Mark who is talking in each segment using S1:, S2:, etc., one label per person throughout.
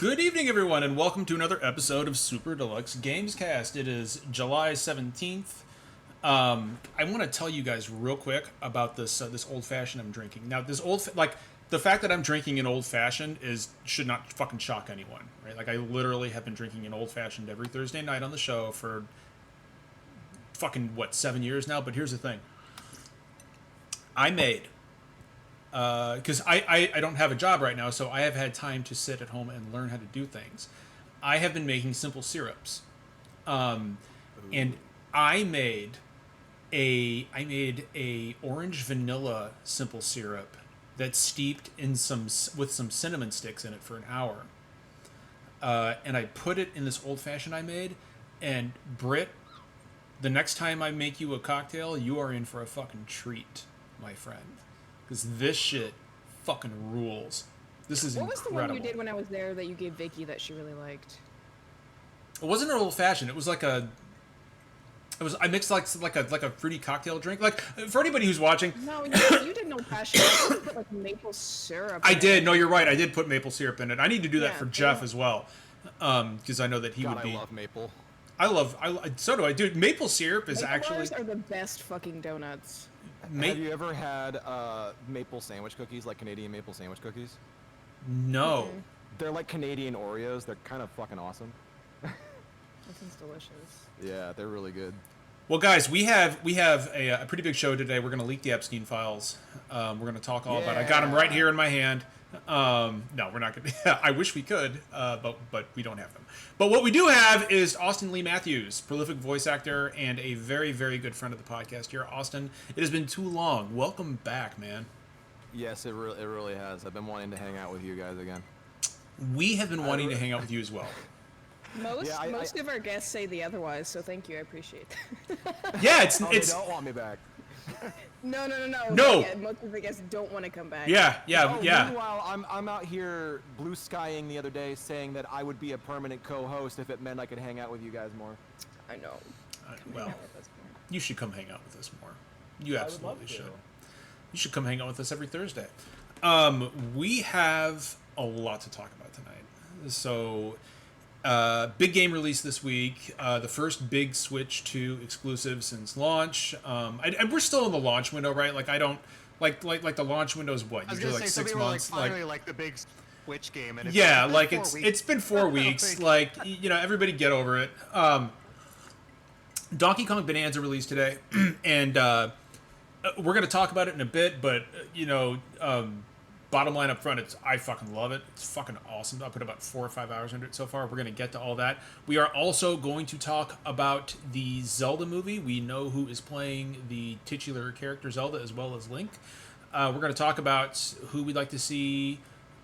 S1: Good evening, everyone, and welcome to another episode of Super Deluxe Gamescast. It is July 17th. I want to tell you guys real quick about this old fashioned I'm drinking. Now, the fact that I'm drinking an old fashioned should not fucking shock anyone, right? Like, I literally have been drinking an old fashioned every Thursday night on the show for fucking 7 years now. But here's the thing: I made. Because I don't have a job right now, so I have had time to sit at home and learn how to do things. I have been making simple syrups, and I made a orange vanilla simple syrup that's steeped in with some cinnamon sticks in it for an hour, and I put it in this old fashioned I made. And Britt, the next time I make you a cocktail, you are in for a fucking treat, my friend. Because this shit fucking rules. This is incredible.
S2: What was the one you did when I was there that you gave Vicky that she really liked?
S1: It wasn't an old fashioned. It was like a. I mixed like a fruity cocktail drink. Like, for anybody who's watching.
S2: No, you did no passion. You put like maple syrup.
S1: I did. No, you're right. I did put maple syrup in it. I need to do that for Jeff as well, because I know that he would be.
S3: I love maple.
S1: So do I, dude. Maple syrup is actually.
S2: Bars are the best fucking donuts.
S3: Have you ever had maple sandwich cookies, like Canadian maple sandwich cookies?
S1: No.
S2: Mm-hmm.
S3: They're like Canadian Oreos. They're kind of fucking awesome.
S2: That sounds delicious.
S3: Yeah, they're really good.
S1: Well, guys, we have a pretty big show today. We're going to leak the Epstein files. We're going to talk all about it. I got them right here in my hand. No, we're not going to. I wish we could, but we don't have them. But what we do have is Austin Lee Matthews, prolific voice actor and a very, very good friend of the podcast here. Austin, it has been too long. Welcome back, man.
S3: Yes, it really has. I've been wanting to hang out with you guys again.
S1: We have been wanting to hang out with you as well.
S2: Most of our guests say the otherwise, so thank you. I appreciate that.
S1: Yeah,
S3: they don't want me back.
S2: No.
S1: No.
S2: Yeah, most of the guests don't want to come back.
S1: Yeah.
S3: Meanwhile, I'm out here blue skying the other day, saying that I would be a permanent co-host if it meant I could hang out with you guys more.
S2: I know.
S1: Well, you should come hang out with us more. You absolutely should. You should come hang out with us every Thursday. We have a lot to talk about tonight. So, big game release this week. The first big Switch 2 exclusive since launch. And we're still in the launch window, right? Like, I don't like the launch window is what? Usually like 6 months.
S4: Like the big Switch game. And
S1: it's been 4 weeks. Like, everybody get over it. Donkey Kong Bonanza released today, and we're gonna talk about it in a bit. But bottom line up front, I fucking love it. It's fucking awesome. I put about 4 or 5 hours into it so far. We're going to get to all that. We are also going to talk about the Zelda movie. We know who is playing the titular character Zelda as well as Link. We're going to talk about who we'd like to see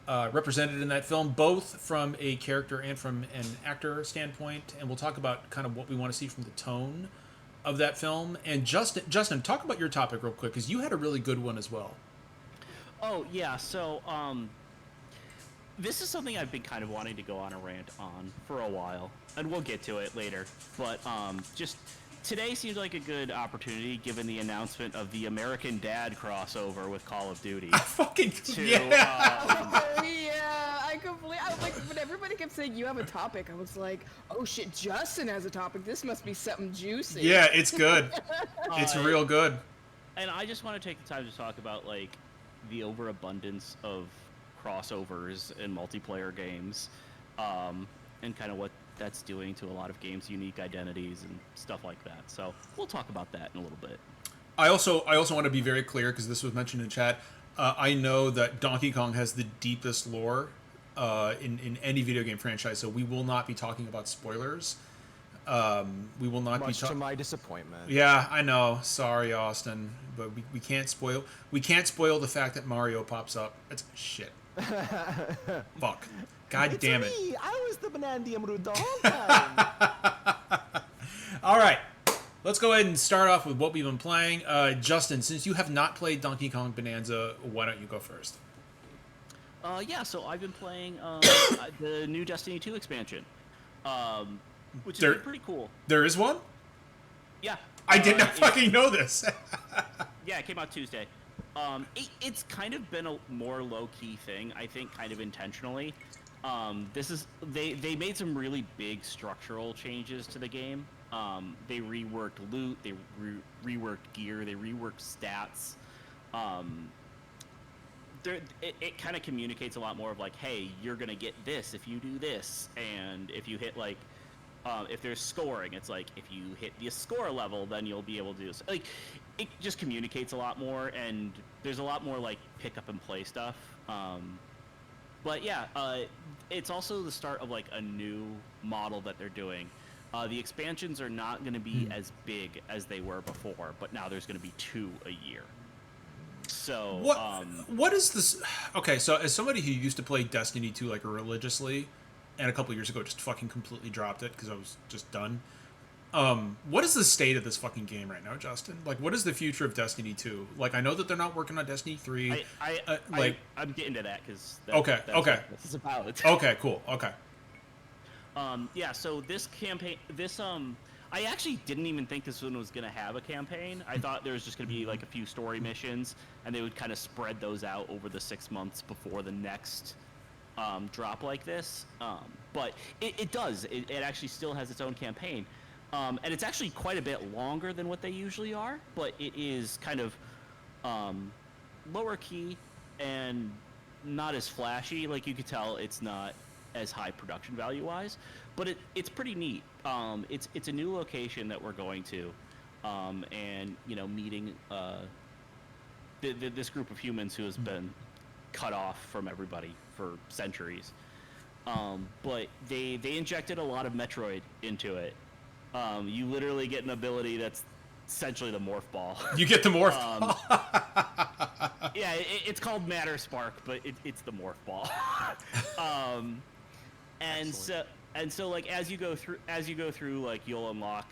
S1: represented in that film, both from a character and from an actor standpoint. And we'll talk about kind of what we want to see from the tone of that film. And Justin, talk about your topic real quick, because you had a really good one as well.
S5: Oh, yeah, so, this is something I've been kind of wanting to go on a rant on for a while, and we'll get to it later, but, just today seems like a good opportunity, given the announcement of the American Dad crossover with Call of Duty.
S2: When everybody kept saying you have a topic, I was like, oh shit, Justin has a topic, this must be something juicy.
S1: Yeah, it's good. It's real good.
S5: And I just want to take the time to talk about, like, the overabundance of crossovers in multiplayer games, and kind of what that's doing to a lot of games' unique identities and stuff like that. So we'll talk about that in a little bit.
S1: I also want to be very clear, because this was mentioned in chat. I know that Donkey Kong has the deepest lore in any video game franchise, so we will not be talking about spoilers. We will not
S3: Much to my disappointment.
S1: Yeah, I know. Sorry, Austin, but we can't spoil. We can't spoil the fact that Mario pops up. It's shit. Fuck. God damn it.
S3: Me. I was the Banana Emerald the whole time.
S1: All right. Let's go ahead and start off with what we've been playing. Justin, since you have not played Donkey Kong Bonanza, why don't you go first?
S5: Yeah, so I've been playing the new Destiny 2 expansion, which is pretty cool.
S1: There is one?
S5: Yeah.
S1: I did not fucking know this.
S5: Yeah, it came out Tuesday. It's kind of been a more low-key thing, I think, kind of intentionally. This is they made some really big structural changes to the game. They reworked loot, they reworked gear, they reworked stats. It kind of communicates a lot more of like, hey, you're gonna get this if you do this, and if you hit like, if there's scoring, it's like if you hit the score level, then you'll be able to do this. Like, it just communicates a lot more, and there's a lot more like pick up and play stuff. But yeah, it's also the start of like a new model that they're doing. The expansions are not going to be as big as they were before, but now there's going to be 2 a year. So
S1: what is this? Okay, so as somebody who used to play Destiny 2 like religiously, and a couple years ago just fucking completely dropped it because I was just done. What is the state of this fucking game right now, Justin? Like, what is the future of Destiny 2? Like, I know that they're not working on Destiny 3.
S5: I'm getting to that because
S1: okay.
S5: what this is about.
S1: Okay, cool. Okay.
S5: Yeah, so this campaign, I actually didn't even think this one was going to have a campaign. I thought there was just going to be like a few story missions, and they would kind of spread those out over the 6 months before the next drop like this. But it does. It actually still has its own campaign. And it's actually quite a bit longer than what they usually are, but it is kind of lower key and not as flashy. Like, you could tell it's not as high production value wise, but it's pretty neat. It's a new location that we're going to, and meeting this group of humans who has been cut off from everybody for centuries. But they injected a lot of Metroid into it. You literally get an ability that's essentially the morph ball.
S1: You get the morph ball.
S5: Yeah, it's called Matter Spark, but it's the morph ball. And so like as you go through like you'll unlock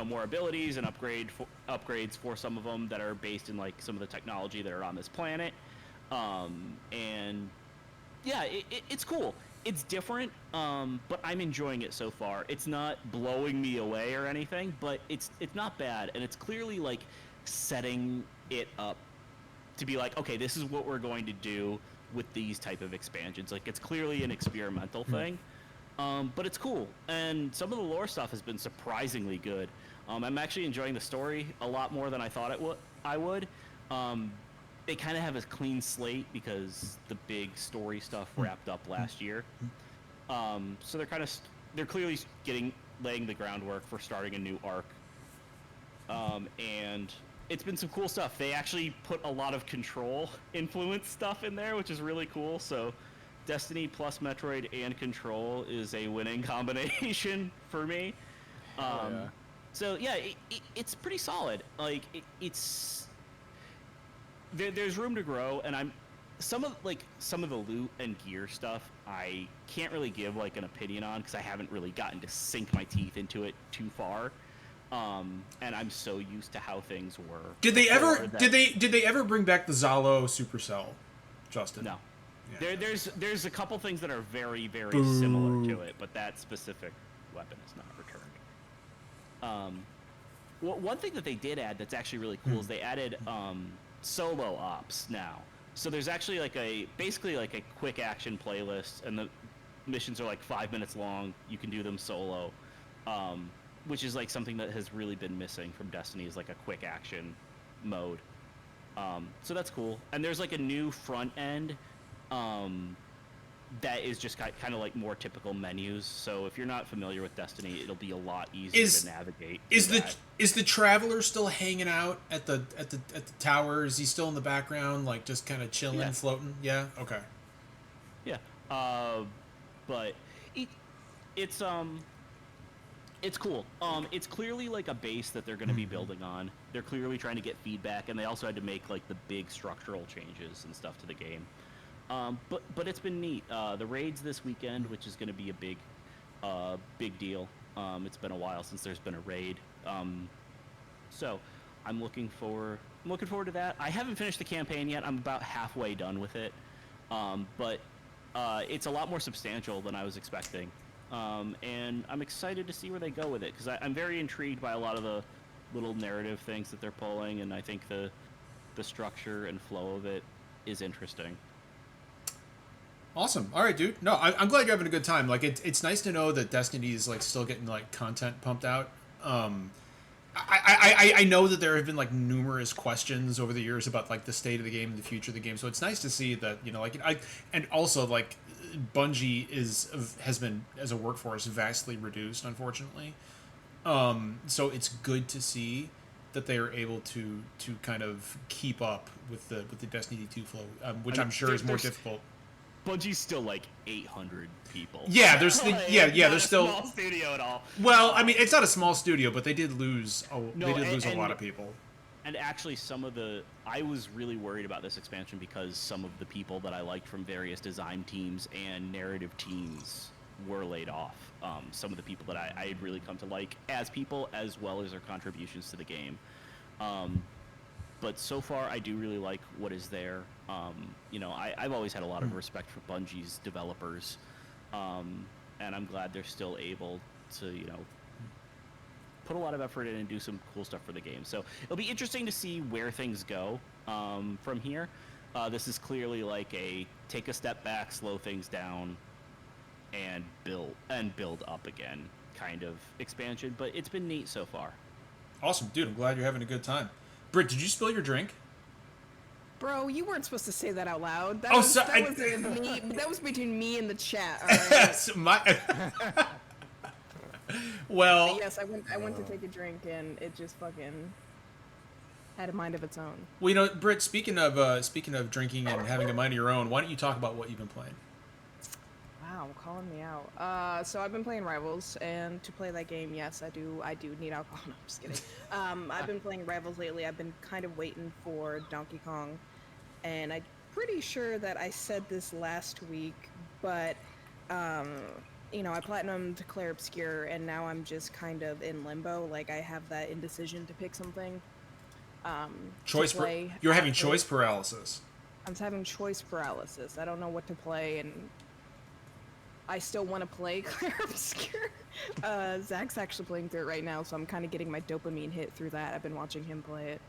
S5: more abilities and upgrades for some of them that are based in like some of the technology that are on this planet. And yeah, it's cool. It's different, but I'm enjoying it so far. It's not blowing me away or anything, but it's not bad, and it's clearly like setting it up to be like, okay, this is what we're going to do with these type of expansions. Like, it's clearly an experimental thing, but it's cool, and some of the lore stuff has been surprisingly good. I'm actually enjoying the story a lot more than I thought I would. They kind of have a clean slate because the big story stuff wrapped up last year. So they're clearly laying the groundwork for starting a new arc. And it's been some cool stuff. They actually put a lot of Control influence stuff in there, which is really cool. So Destiny plus Metroid and Control is a winning combination for me. So yeah, it's pretty solid. Like it's. There's room to grow, and some of the loot and gear stuff I can't really give like an opinion on because I haven't really gotten to sink my teeth into it too far, and I'm so used to how things were.
S1: Did they ever bring back the Zalo Supercell, Justin?
S5: No.
S1: Yeah.
S5: There's a couple things that are very very similar to it, but that specific weapon is not returned. One thing that they did add that's actually really cool is they added solo ops now. So there's actually basically like a quick action playlist, and the missions are like 5 minutes long. You can do them solo, which is like something that has really been missing from Destiny, is like a quick action mode. So that's cool. And there's like a new front end that is just kind of like more typical menus. So if you're not familiar with Destiny, it'll be a lot easier to navigate.
S1: Is the Traveler still hanging out at the tower? Is he still in the background, like just kind of chilling, floating? Yeah. Okay.
S5: Yeah. But it's cool. It's clearly like a base that they're going to be building on. They're clearly trying to get feedback, and they also had to make like the big structural changes and stuff to the game. But it's been neat. The raids this weekend, which is going to be a big deal. It's been a while since there's been a raid. So I'm looking forward to that. I haven't finished the campaign yet. I'm about halfway done with it. But it's a lot more substantial than I was expecting. And I'm excited to see where they go with it, because I'm very intrigued by a lot of the little narrative things that they're pulling, and I think the structure and flow of it is interesting.
S1: Awesome. All right, dude. No, I'm glad you're having a good time. Like, it's nice to know that Destiny is like still getting like content pumped out. I know that there have been like numerous questions over the years about like the state of the game and the future of the game. So it's nice to see that, you know, like and also like Bungie has been as a workforce vastly reduced, unfortunately. So it's good to see that they are able to kind of keep up with the Destiny 2 flow, which I'm sure is more difficult.
S5: Bungie's still like 800 people.
S1: Yeah, there's
S5: Like,
S1: there's still
S5: small studio at all.
S1: Well, I mean, it's not a small studio, but they did lose a lot of people.
S5: And actually, I was really worried about this expansion because some of the people that I liked from various design teams and narrative teams were laid off. Some of the people that I had really come to like as people, as well as their contributions to the game. But so far, I do really like what is there. You know, I've always had a lot of respect for Bungie's developers, and I'm glad they're still able to, you know, put a lot of effort in and do some cool stuff for the game. So it'll be interesting to see where things go from here. This is clearly like a take a step back, slow things down, and build up again kind of expansion. But it's been neat so far.
S1: Awesome, dude. I'm glad you're having a good time. Britt, did you spill your drink?
S2: Bro, you weren't supposed to say that out loud. That
S1: Oh,
S2: was,
S1: sorry.
S2: that was between me and the chat. All right?
S1: Well,
S2: But yes, I went to take a drink and it just fucking had a mind of its own.
S1: well, you know, Britt. Speaking of drinking and having a mind of your own, why don't you talk about what you've been playing?
S2: Wow, calling me out. So I've been playing Rivals, and to play that game, yes, I do need alcohol. No, I'm just kidding. I've been playing Rivals lately. I've been kind of waiting for Donkey Kong, and I'm pretty sure that I said this last week, but you know, I platinumed Clair Obscure, and now I'm just kind of in limbo. Like, I have that indecision to pick something.
S1: You're having choice paralysis.
S2: I'm having choice paralysis. I don't know what to play, and I still want to play Clair Obscure. Zach's actually playing through it right now, so I'm kind of getting my dopamine hit through that. I've been watching him play it.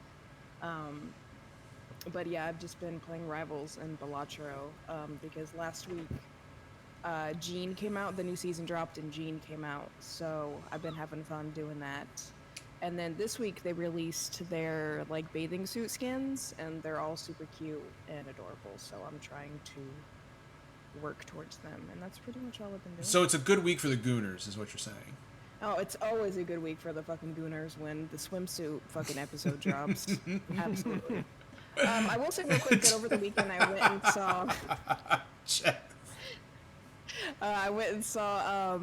S2: But yeah, I've just been playing Rivals and Balatro, because last week Gene came out, the new season dropped and Gene came out, so I've been having fun doing that. And then this week they released their like bathing suit skins, and they're all super cute and adorable, so I'm trying to work towards them, and that's pretty much all I've been doing.
S1: So it's a good week for the Gooners, is what you're saying.
S2: Oh, it's always a good week for the fucking Gooners when the swimsuit fucking episode drops. Absolutely. I will say real quick that over the weekend I went and saw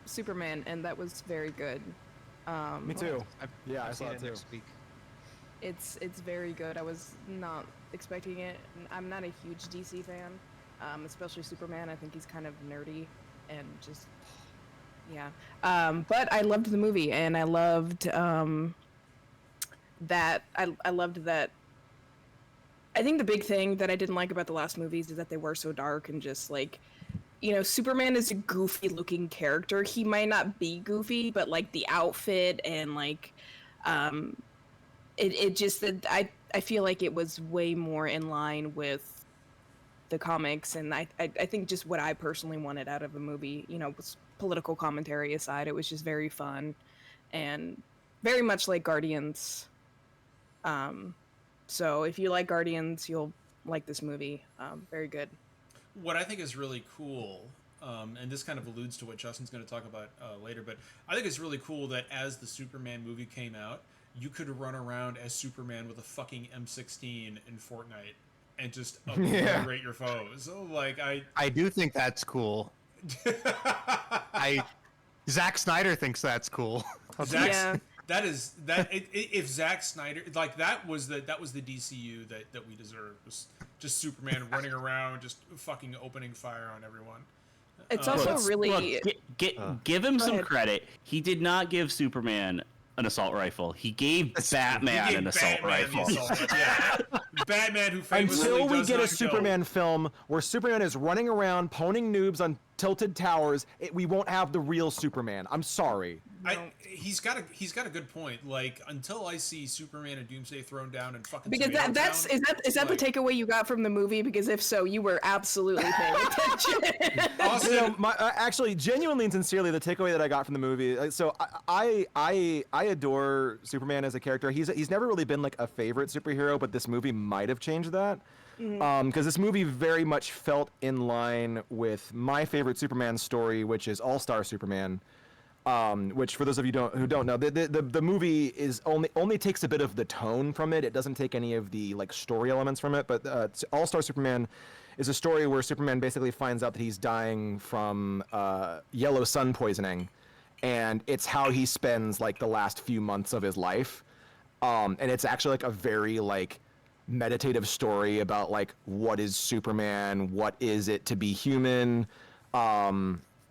S2: Superman, and that was very good.
S3: Me too. I
S4: I've
S3: saw
S4: seen
S3: it too.
S4: next week.
S2: It's very good. I was not expecting it. I'm not a huge DC fan, especially Superman. I think he's kind of nerdy and just, yeah. But I loved the movie, and I loved that. I loved that. I think the big thing that I didn't like about the last movies is that they were so dark and just like, you know, Superman is a goofy looking character. He might not be goofy, but like the outfit and like, it just that I feel like it was way more in line with the comics, and I think just what I personally wanted out of a movie, you know, was political commentary aside, it was just very fun and very much like Guardians. So if you like Guardians, you'll like this movie. Very good.
S1: What I think is really cool, and this kind of alludes to what Justin's going to talk about later, but I think it's really cool that as the Superman movie came out, you could run around as Superman with a fucking M16 in Fortnite and just obliterate your foes. So, like,
S4: I do think that's cool. Zack Snyder thinks that's cool.
S2: Yeah.
S1: If Zack Snyder, like, that was the DCU that we deserved, was just Superman running around just fucking opening fire on everyone.
S2: It's also really
S5: give him some
S2: ahead.
S5: credit. He did not give Superman an assault rifle. He gave Batman an assault rifle.
S1: Batman, who famously
S3: Until we
S1: does
S3: get a
S1: not kill.
S3: Superman film where Superman is running around poning noobs on tilted towers, we won't have the real Superman. I'm sorry.
S1: He's got a good point. Like, until I see Superman and Doomsday thrown down and fucking
S2: Because
S1: Tomato
S2: that's
S1: Town,
S2: is that
S1: like,
S2: the takeaway you got from the movie? Because if so, you were absolutely paying attention.
S1: Austin,
S3: You know, actually, genuinely and sincerely, the takeaway that I got from the movie. So I adore Superman as a character. He's never really been like a favorite superhero, but this movie might have changed that. Because this movie very much felt in line with my favorite Superman story, which is All-Star Superman. Which, for those of you who don't know, the movie is only takes a bit of the tone from it. It doesn't take any of the like story elements from it. But All-Star Superman is a story where Superman basically finds out that he's dying from yellow sun poisoning, and it's how he spends like the last few months of his life. And it's actually like a very like meditative story about like what is Superman, what is it to be human.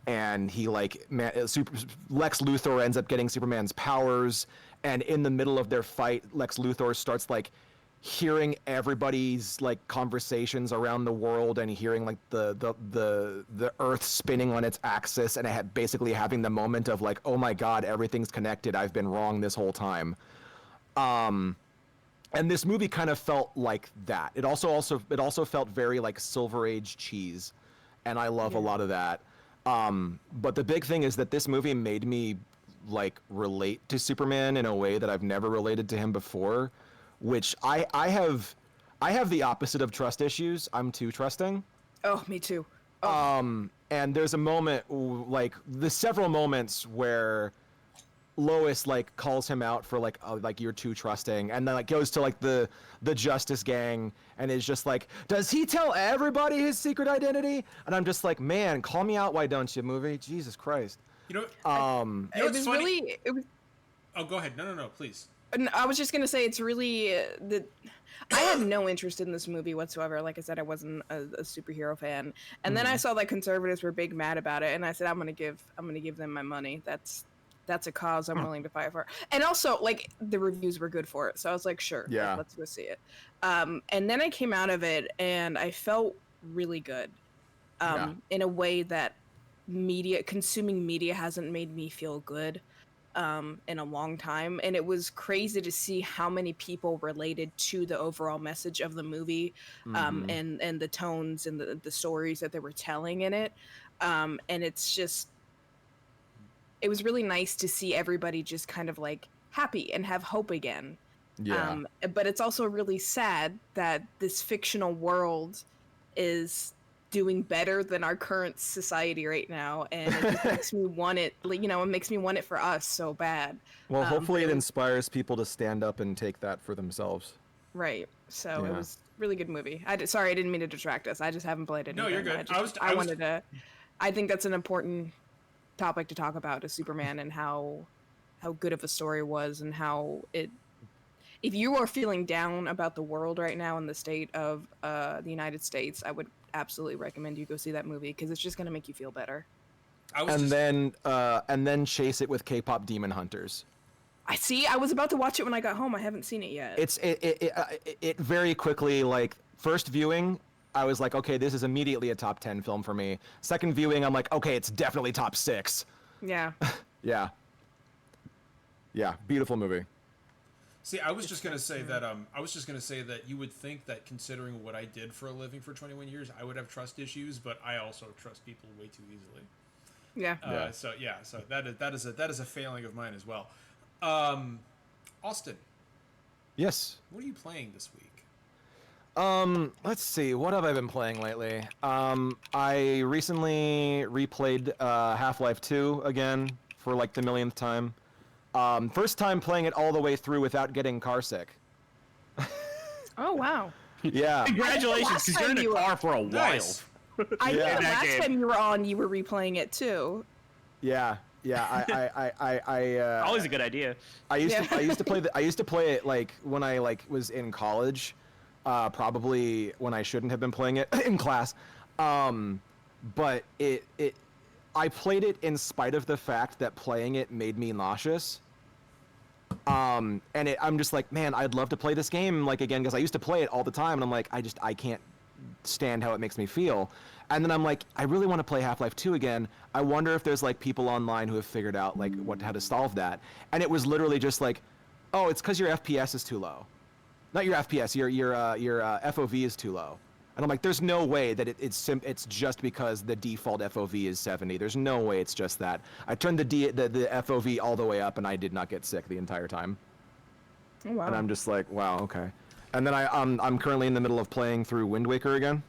S3: And he like Lex Luthor ends up getting Superman's powers, and in the middle of their fight, Lex Luthor starts like hearing everybody's like conversations around the world and hearing like the Earth spinning on its axis, and basically having the moment of like, oh my God, everything's connected. I've been wrong this whole time. And this movie kind of felt like that. It also felt very like Silver Age cheese, and I love a lot of that. But the big thing is that this movie made me like relate to Superman in a way that I've never related to him before, which I have the opposite of trust issues. I'm too trusting.
S2: Oh, me too.
S3: And there's a moment, like the several moments where Lois like calls him out for like you're too trusting, and then like goes to like the Justice Gang and is just like, does he tell everybody his secret identity? And I'm just like, man, call me out, why don't you, movie? Jesus Christ.
S1: you know,
S2: It
S1: what's
S2: was
S1: funny?
S2: really. It was,
S1: Oh, go ahead. No, please.
S2: I was just gonna say it's really I had no interest in this movie whatsoever. Like I said, I wasn't a superhero fan, and then I saw that conservatives were big mad about it, and I said I'm gonna give them my money. That's a cause I'm willing to fight for. And also, like, the reviews were good for it, so I was like, sure,
S3: Yeah.
S2: let's go see it. And then I came out of it, and I felt really good, in a way that consuming media hasn't made me feel good in a long time. And it was crazy to see how many people related to the overall message of the movie, and the tones and the stories that they were telling in it. And it's just, it was really nice to see everybody just kind of like happy and have hope again.
S3: Yeah.
S2: But it's also really sad that this fictional world is doing better than our current society right now, and it just makes me want it. It makes me want it for us so bad.
S3: Well, hopefully it
S2: but
S3: inspires people to stand up and take that for themselves.
S2: Right. So it
S3: Yeah.
S2: was a really good movie. Sorry, I didn't mean to distract us. I just haven't played it.
S1: No, you're good.
S2: I wanted to. I think that's an important topic to talk about, is Superman, and how good of a story was, and how it. If you are feeling down about the world right now and the state of the United States, I would absolutely recommend you go see that movie, because it's just going to make you feel better.
S3: And then chase it with K-pop Demon Hunters.
S2: I was about to watch it when I got home. I haven't seen it yet.
S3: It very quickly, like, first viewing, I was like, okay, this is immediately a top 10 film for me. Second viewing, I'm like, okay, it's definitely top 6.
S2: Yeah.
S3: Yeah. Yeah, beautiful movie.
S1: See, I was just gonna say that you would think that, considering what I did for a living for 21 years, I would have trust issues, but I also trust people way too easily.
S2: Yeah.
S1: So that is a failing of mine as well. Austin,
S3: Yes.
S1: what are you playing this week?
S3: Let's see, what have I been playing lately? I recently replayed Half-Life 2 again for like the millionth time. First time playing it all the way through without getting car sick.
S2: Oh, wow.
S3: Yeah.
S5: Congratulations, because you're in a car for a while.
S1: Nice.
S2: I
S3: Yeah.
S2: think the
S5: That
S2: last
S5: game.
S2: time you were on, you were replaying it too.
S3: Yeah.
S5: Always a good idea.
S3: I used to play it like when I like was in college, probably when I shouldn't have been playing it in class. But I played it in spite of the fact that playing it made me nauseous. And I'm just like, man, I'd love to play this game like again, because I used to play it all the time, and I'm like, I can't stand how it makes me feel. And then I'm like, I really want to play Half-Life 2 again. I wonder if there's like people online who have figured out like how to solve that. And it was literally just like, oh, it's because your FPS is too low. Not your FPS, your FOV is too low. And I'm like, there's no way that it's just because the default FOV is 70. There's no way it's just that. I turned the FOV all the way up, and I did not get sick the entire time.
S2: Oh, wow.
S3: And I'm just like, wow, okay. And then I'm currently in the middle of playing through Wind Waker again.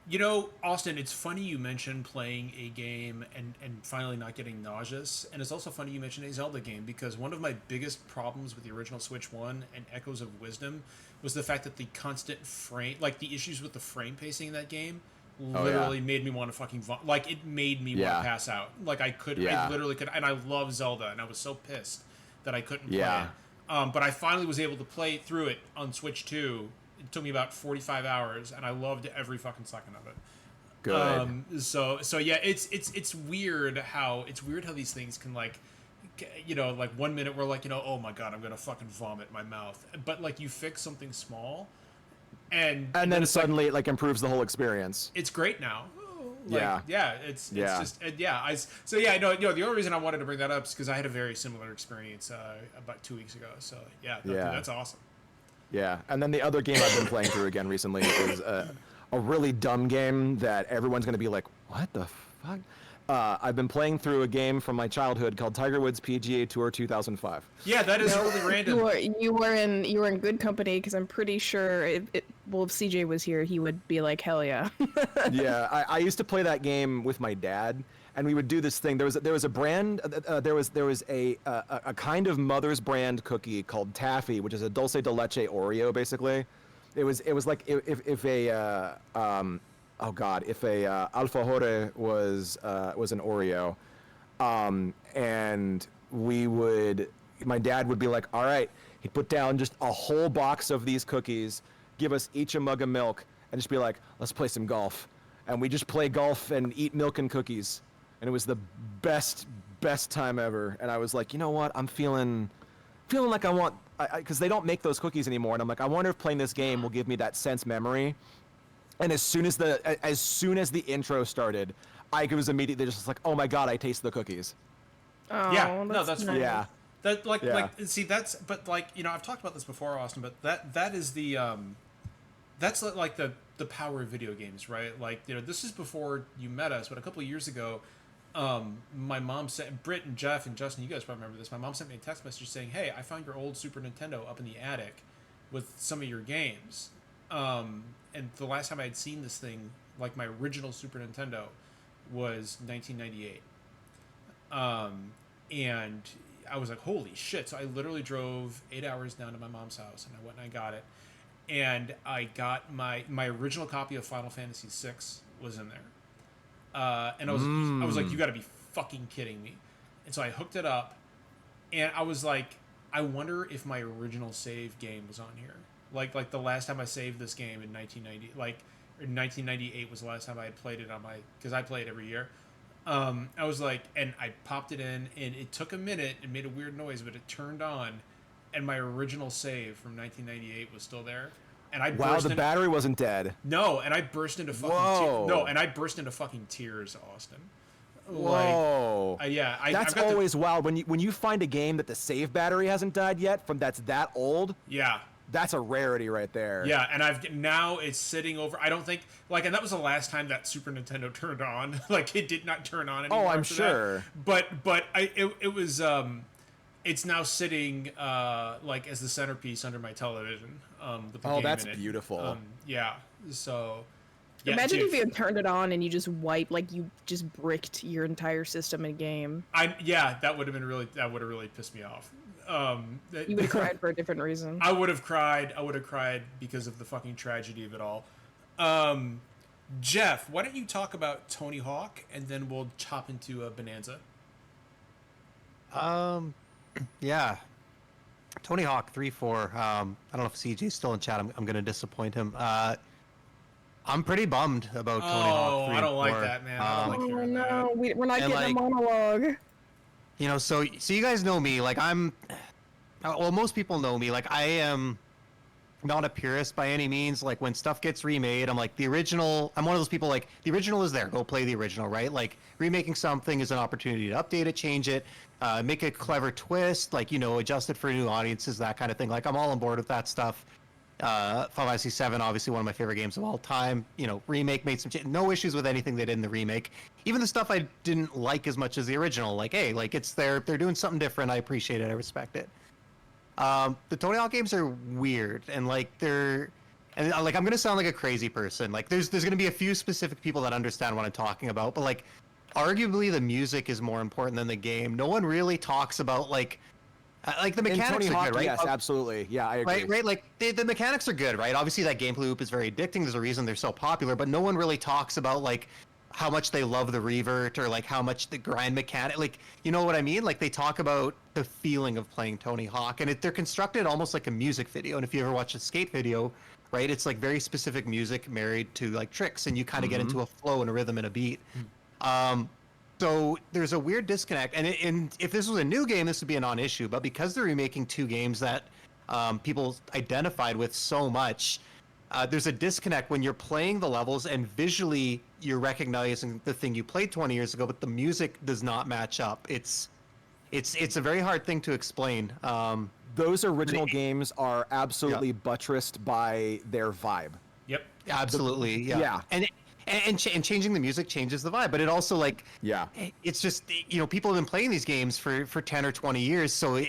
S1: You know, Austin, it's funny you mentioned playing a game and finally not getting nauseous. And it's also funny you mentioned a Zelda game, because one of my biggest problems with the original Switch 1 and Echoes of Wisdom was the fact that the constant frame, like the issues with the frame pacing in that game literally made me want to fucking like it made me want to pass out. Like I literally could, and I love Zelda, and I was so pissed that I couldn't play it. But I finally was able to play through it on Switch 2. It took me about 45 hours, and I loved every fucking second of it.
S3: Good.
S1: So yeah, it's weird how these things can like, you know, like 1 minute we're like, you know, oh my god, I'm gonna fucking vomit in my mouth, but like you fix something small, and
S3: then suddenly it like improves the whole experience.
S1: It's great now.
S3: Like,
S1: It's just the only reason I wanted to bring that up is because I had a very similar experience about 2 weeks ago. So that's awesome.
S3: Yeah, and then the other game I've been playing through again recently is a really dumb game that everyone's going to be like, what the fuck? I've been playing through a game from my childhood called Tiger Woods PGA Tour 2005.
S1: Yeah, that is really random.
S2: You were in good company, because I'm pretty sure if CJ was here, he would be like, hell yeah.
S3: Yeah, I used to play that game with my dad, and we would do this thing. There was a brand, there was a kind of Mother's brand cookie called Taffy, which is a dulce de leche Oreo, basically. It was like if a alfajore was an Oreo, and my dad would be like, all right, he'd put down just a whole box of these cookies, give us each a mug of milk, and just be like, let's play some golf. And we just play golf and eat milk and cookies. And it was the best time ever. And I was like, you know what? I'm feeling like I want, because they don't make those cookies anymore. And I'm like, I wonder if playing this game will give me that sense memory. And as soon as the intro started, I was immediately just like, oh my god, I taste the cookies.
S2: Oh,
S1: yeah, no, that's
S2: nice.
S3: Yeah.
S1: That like see that's but like, you know, I've talked about this before, Austin, but that is the that's like the power of video games, right? Like, you know, this is before you met us, but a couple of years ago, my mom sent Britt and Jeff and Justin, you guys probably remember this. My mom sent me a text message saying, "Hey, I found your old Super Nintendo up in the attic with some of your games." And the last time I had seen this thing, like my original Super Nintendo, was 1998. And I was like, holy shit. So I literally drove 8 hours down to my mom's house, and I went and I got it. And I got my original copy of Final Fantasy VI was in there. And I was like, you gotta be fucking kidding me. And so I hooked it up, and I was like, I wonder if my original save game was on here. Like the last time I saved this game in 1990, like in 1998 was the last time I had played it on my, because I play it every year. I was like, and I popped it in, and it took a minute. It made a weird noise, but it turned on, and my original save from 1998 was still there. And I
S3: battery wasn't dead.
S1: No, and I burst into fucking tears, Austin.
S3: Whoa!
S1: Like, yeah,
S3: that's always wild when you find a game that the save battery hasn't died yet that's that old.
S1: Yeah.
S3: That's a rarity right there.
S1: Yeah, and now it's sitting over. I don't think and that was the last time that Super Nintendo turned on. Like, it did not turn on anymore.
S3: Oh, I'm sure.
S1: But it was it's now sitting like as the centerpiece under my television. With the game
S3: that's
S1: in it.
S3: Beautiful.
S1: Yeah. So. Yeah,
S2: imagine if you had turned it on and you just you just bricked your entire system in a game.
S1: That would have really pissed me off.
S2: You would have cried for a different reason.
S1: I would have cried because of the fucking tragedy of it all. Jeff, why don't you talk about Tony Hawk, and then we'll chop into Bonanza.
S4: Yeah. Tony Hawk 3-4. I don't know if CJ's still in chat. I'm going to disappoint him. I'm pretty bummed about Tony Hawk 3-4.
S1: I don't like that, man. I don't like hearing that.
S2: We're not getting a monologue.
S4: You know, so you guys know me. Like, most people know me. Like, I am not a purist by any means. Like when stuff gets remade, I'm like the original. I'm one of those people like the original is there. Go play the original, right? Like remaking something is an opportunity to update it, change it, make a clever twist, like adjust it for new audiences, that kind of thing. Like I'm all on board with that stuff. Final Fantasy 7, obviously one of my favorite games of all time. Remake made some no issues with anything they did in the remake. Even the stuff I didn't like as much as the original. Like, hey, like they're doing something different. I appreciate it. I respect it. The Tony Hawk games are weird, and like I'm gonna sound like a crazy person. Like there's gonna be a few specific people that understand what I'm talking about, but like arguably the music is more important than the game. No one really talks about like the mechanics
S3: Tony
S4: are
S3: Hawk,
S4: good, right?
S3: yes, absolutely. Yeah, I agree.
S4: Right. Like the mechanics are good, right? Obviously that gameplay loop is very addicting. There's a reason they're so popular, but no one really talks about like how much they love the revert or like how much the grind mechanic, like, you know what I mean? Like they talk about the feeling of playing Tony Hawk, and they're constructed almost like a music video. And if you ever watch a skate video, right, it's like very specific music married to like tricks, and you kind of get into a flow and a rhythm and a beat. So there's a weird disconnect, and if this was a new game, this would be a non-issue. But because they're remaking two games that people identified with so much, there's a disconnect when you're playing the levels and visually you're recognizing the thing you played 20 years ago, but the music does not match up. It's a very hard thing to explain.
S3: Those original games are absolutely buttressed by their vibe.
S1: Yep.
S4: Absolutely, yeah. And changing the music changes the vibe, but it also it's just people have been playing these games for 10 or 20 years, so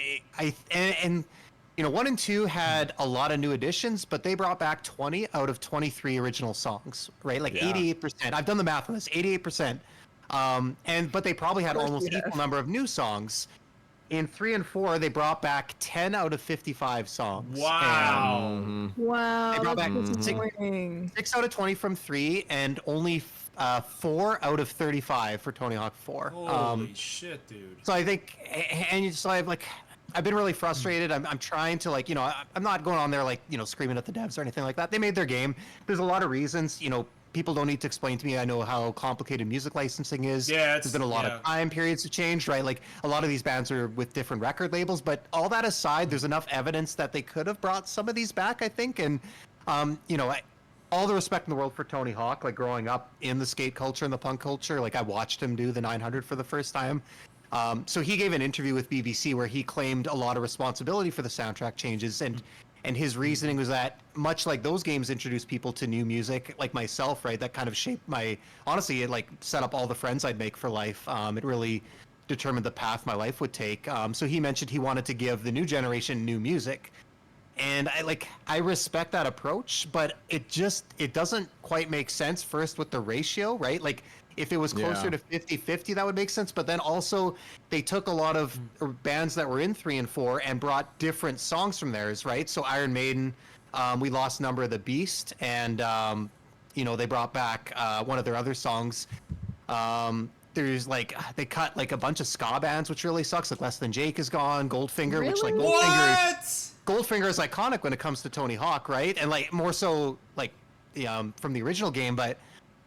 S4: 1 and 2 had a lot of new additions, but they brought back 20 out of 23 original songs, right? Like 88%. I've done the math on this, 88%. But they probably had almost equal number of new songs. In 3 and 4, they brought back 10 out of 55 songs.
S1: Wow.
S2: Wow.
S4: They brought back
S2: disappointing.
S4: 6 out of 20 from 3, and only 4 out of 35 for Tony Hawk 4.
S1: Holy shit, dude.
S4: So I think, I've been really frustrated. I'm trying to I'm not going on there screaming at the devs or anything like that. They made their game. There's a lot of reasons. People don't need to explain to me. I know how complicated music licensing is.
S1: Yeah,
S4: there's been a lot of time periods to change, right? Like a lot of these bands are with different record labels. But all that aside, there's enough evidence that they could have brought some of these back, I think. And all the respect in the world for Tony Hawk. Like growing up in the skate culture and the punk culture, like I watched him do the 900 for the first time. So he gave an interview with BBC where he claimed a lot of responsibility for the soundtrack changes, and his reasoning was that much like those games introduced people to new music, like myself, right, that kind of shaped honestly, it like set up all the friends I'd make for life. It really determined the path my life would take. So he mentioned he wanted to give the new generation new music. And I respect that approach, but it doesn't quite make sense first with the ratio, right? Like if it was closer to 50-50, that would make sense. But then also they took a lot of bands that were in 3 and 4 and brought different songs from theirs, right? So Iron Maiden, we lost Number of the Beast, and they brought back one of their other songs. There's they cut a bunch of ska bands, which really sucks. Like Less Than Jake is gone, Goldfinger,
S2: Really?
S4: which
S1: What?
S4: Goldfinger is iconic when it comes to Tony Hawk, right? And more so from the original game, but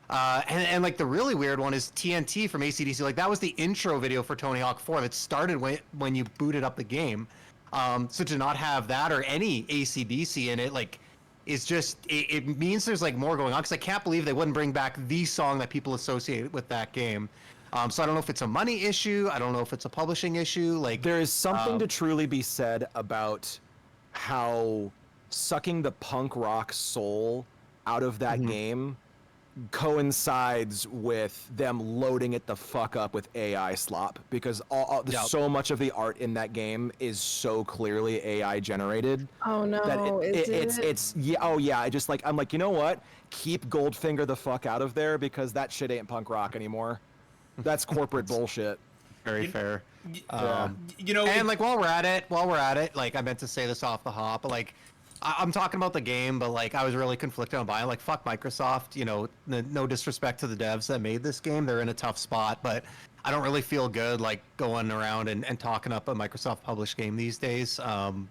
S4: and the really weird one is TNT from AC/DC. Like that was the intro video for Tony Hawk 4 that started when you booted up the game. So to not have that or any AC/DC in it, is just it means there's more going on, because I can't believe they wouldn't bring back the song that people associate with that game. So I don't know if it's a money issue. I don't know if it's a publishing issue.
S3: There is something to truly be said about how sucking the punk rock soul out of that game coincides with them loading it the fuck up with AI slop, because so much of the art in that game is so clearly AI generated.
S2: Oh no,
S3: it's I just I'm like, you know what? Keep Goldfinger the fuck out of there, because that shit ain't punk rock anymore. That's corporate bullshit.
S4: Very fair.
S1: And
S4: while we're at it, I meant to say this off the hop, but I'm talking about the game, but I was really conflicted on buying. Fuck Microsoft. No disrespect to the devs that made this game. They're in a tough spot, but I don't really feel good going around and talking up a Microsoft published game these days. I'm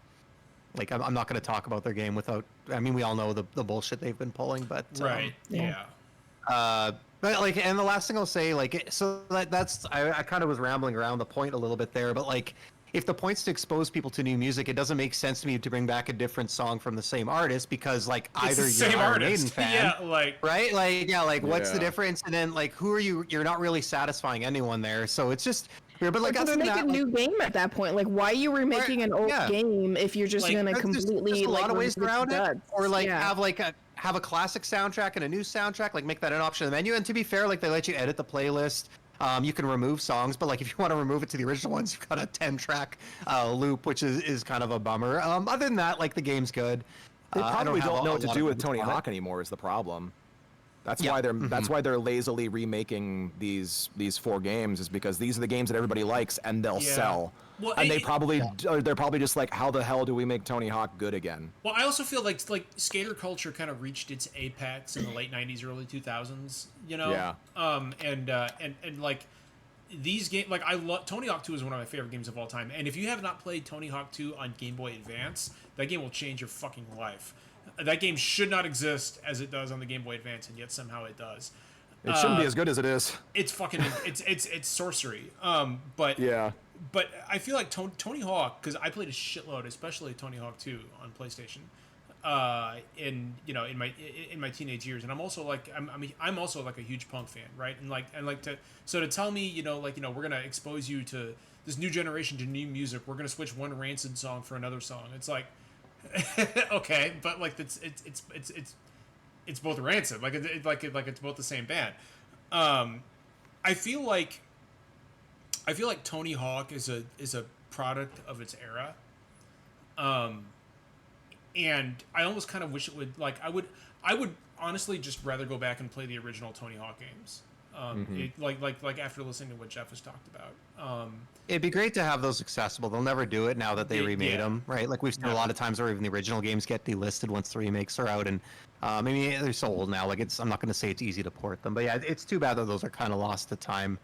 S4: not going to talk about their game without. I mean, we all know the bullshit they've been pulling, but
S1: right, yeah.
S4: But and the last thing I'll say, so that's I kind of was rambling around the point a little bit there, but if the point's to expose people to new music, it doesn't make sense to me to bring back a different song from the same artist, because like
S1: It's
S4: either
S1: the
S4: you're
S1: same
S4: an Iron
S1: artist.
S4: Maiden fan,
S1: Yeah, like
S4: right? Like, yeah, like what's the
S3: Yeah.
S4: difference? And then like, who are you? You're not really satisfying anyone there. So it's just weird. But like,
S2: Just
S4: other than
S2: make
S4: that,
S2: a
S4: like,
S2: new game at that point. Like, why are you remaking an old
S4: yeah.
S2: game if you're just
S1: Like,
S2: gonna
S4: there's
S2: completely
S4: a lot
S2: like
S4: of ways
S2: remove
S4: around
S2: its
S4: it,
S2: guts?
S4: or like
S2: Yeah.
S4: have a classic soundtrack and a new soundtrack, like make that an option in the menu. And to be fair, like they let you edit the playlist. You can remove songs, but like if you want to remove it to the original ones, you've got a 10-track loop, which is kind of a bummer. Other than that, like the game's good.
S3: They
S4: I
S3: probably
S4: have
S3: don't
S4: a
S3: know what to
S4: lot
S3: do
S4: of
S3: with
S4: notes
S3: Tony
S4: on it.
S3: Hawk anymore. Is the problem? That's
S4: Yeah.
S3: why they're lazily remaking these 4 games, is because these are the games that everybody likes and they'll
S1: Yeah.
S3: sell.
S1: Well,
S3: and
S1: they're
S3: probably just like, how the hell do we make Tony Hawk good again?
S1: Well, I also feel like skater culture kind of reached its apex in the late '90s, early 2000s. You know.
S3: Yeah.
S1: And like these games, like I love Tony Hawk 2 is one of my favorite games of all time. And if you have not played Tony Hawk 2 on Game Boy Advance, that game will change your fucking life. That game should not exist as it does on the Game Boy Advance, and yet somehow it does.
S3: It shouldn't be as good as it is.
S1: It's fucking it's sorcery. But
S3: Yeah.
S1: But I feel like Tony Hawk, because I played a shitload, especially Tony Hawk 2 on PlayStation, in my teenage years, and I'm also like I'm also like a huge punk fan, right? And to tell me, we're gonna expose you to this new generation to new music, we're gonna switch one Rancid song for another song. It's like, okay, but like it's both Rancid, it's both the same band. I feel like Tony Hawk is a product of its era. And I almost kind of wish it would, I would honestly just rather go back and play the original Tony Hawk games. Like after listening to what Jeff has talked about.
S4: It'd be great to have those accessible. They'll never do it now that they remade
S1: Yeah.
S4: them, right? Like we've seen a lot of times where even the original games get delisted once the remakes are out, and I mean they're so old now. Like I'm not going to say it's easy to port them, but yeah, it's too bad that those are kind of lost to time.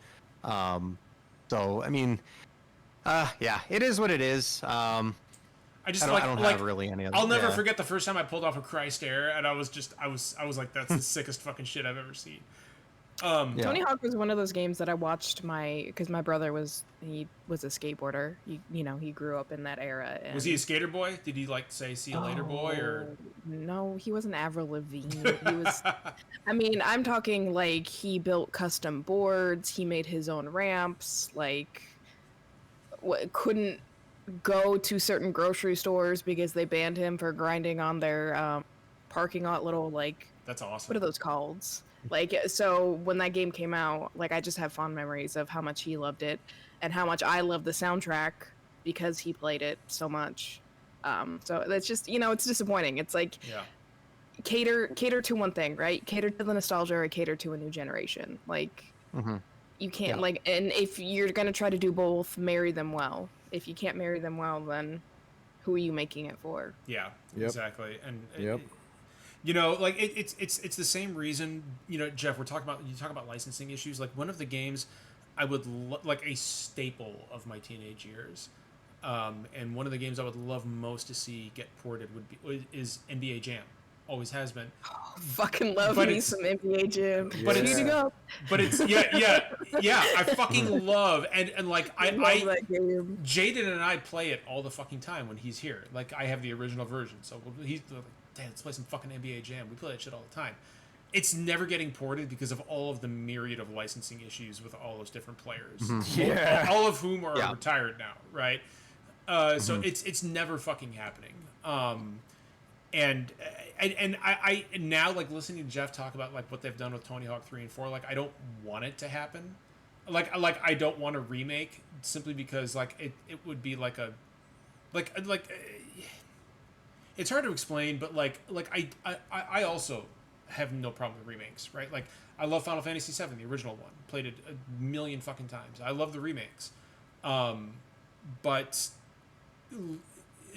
S4: So I mean, yeah, it is what it is.
S1: I just
S4: I don't have really any other.
S1: I'll never
S4: yeah.
S1: forget the first time I pulled off a Christ Air, and I was like, that's the sickest fucking shit I've ever seen.
S3: Yeah.
S2: Tony Hawk was one of those games that I watched because my brother was a skateboarder. He grew up in that era. And
S1: Was he a skater boy? Did he say "see you later, boy"? Or
S2: no, he wasn't Avril Lavigne. He was. I mean, I'm talking like he built custom boards. He made his own ramps. Couldn't go to certain grocery stores because they banned him for grinding on their parking lot little
S1: that's awesome.
S2: what are those called? So when that game came out, I just have fond memories of how much he loved it and how much I loved the soundtrack because he played it so much. So that's just, it's disappointing. It's
S1: Yeah.
S2: cater to one thing, right? Cater to the nostalgia or cater to a new generation. You can't and if you're going to try to do both, marry them well. If you can't marry them well, then who are you making it for?
S1: Yeah,
S3: Yep.
S1: exactly. And
S3: Yep.
S1: it's the same reason, Jeff, you talk about licensing issues. Like one of the games I would a staple of my teenage years, and one of the games I would love most to see get ported is NBA Jam. Always has been.
S2: Fucking love
S1: But
S2: me
S1: it's-
S2: some NBA Jam.
S1: But it's-
S2: Shooting up.
S1: But it's yeah. I fucking love and
S2: love
S1: I
S2: that game.
S1: Jaden and I play it all the fucking time when he's here. I have the original version, so he's like, "Dad, let's play some fucking NBA Jam." We play that shit all the time. It's never getting ported because of all of the myriad of licensing issues with all those different players.
S3: Yeah.
S1: All of whom are
S4: Yeah.
S1: retired now, right? So it's never fucking happening. And I now listening to Jeff talk about what they've done with Tony Hawk 3 and 4, I don't want it to happen. I don't want a remake simply because it would be it's hard to explain, but I also have no problem with remakes, right? I love Final Fantasy VII, the original one. Played it a million fucking times. I love the remakes. But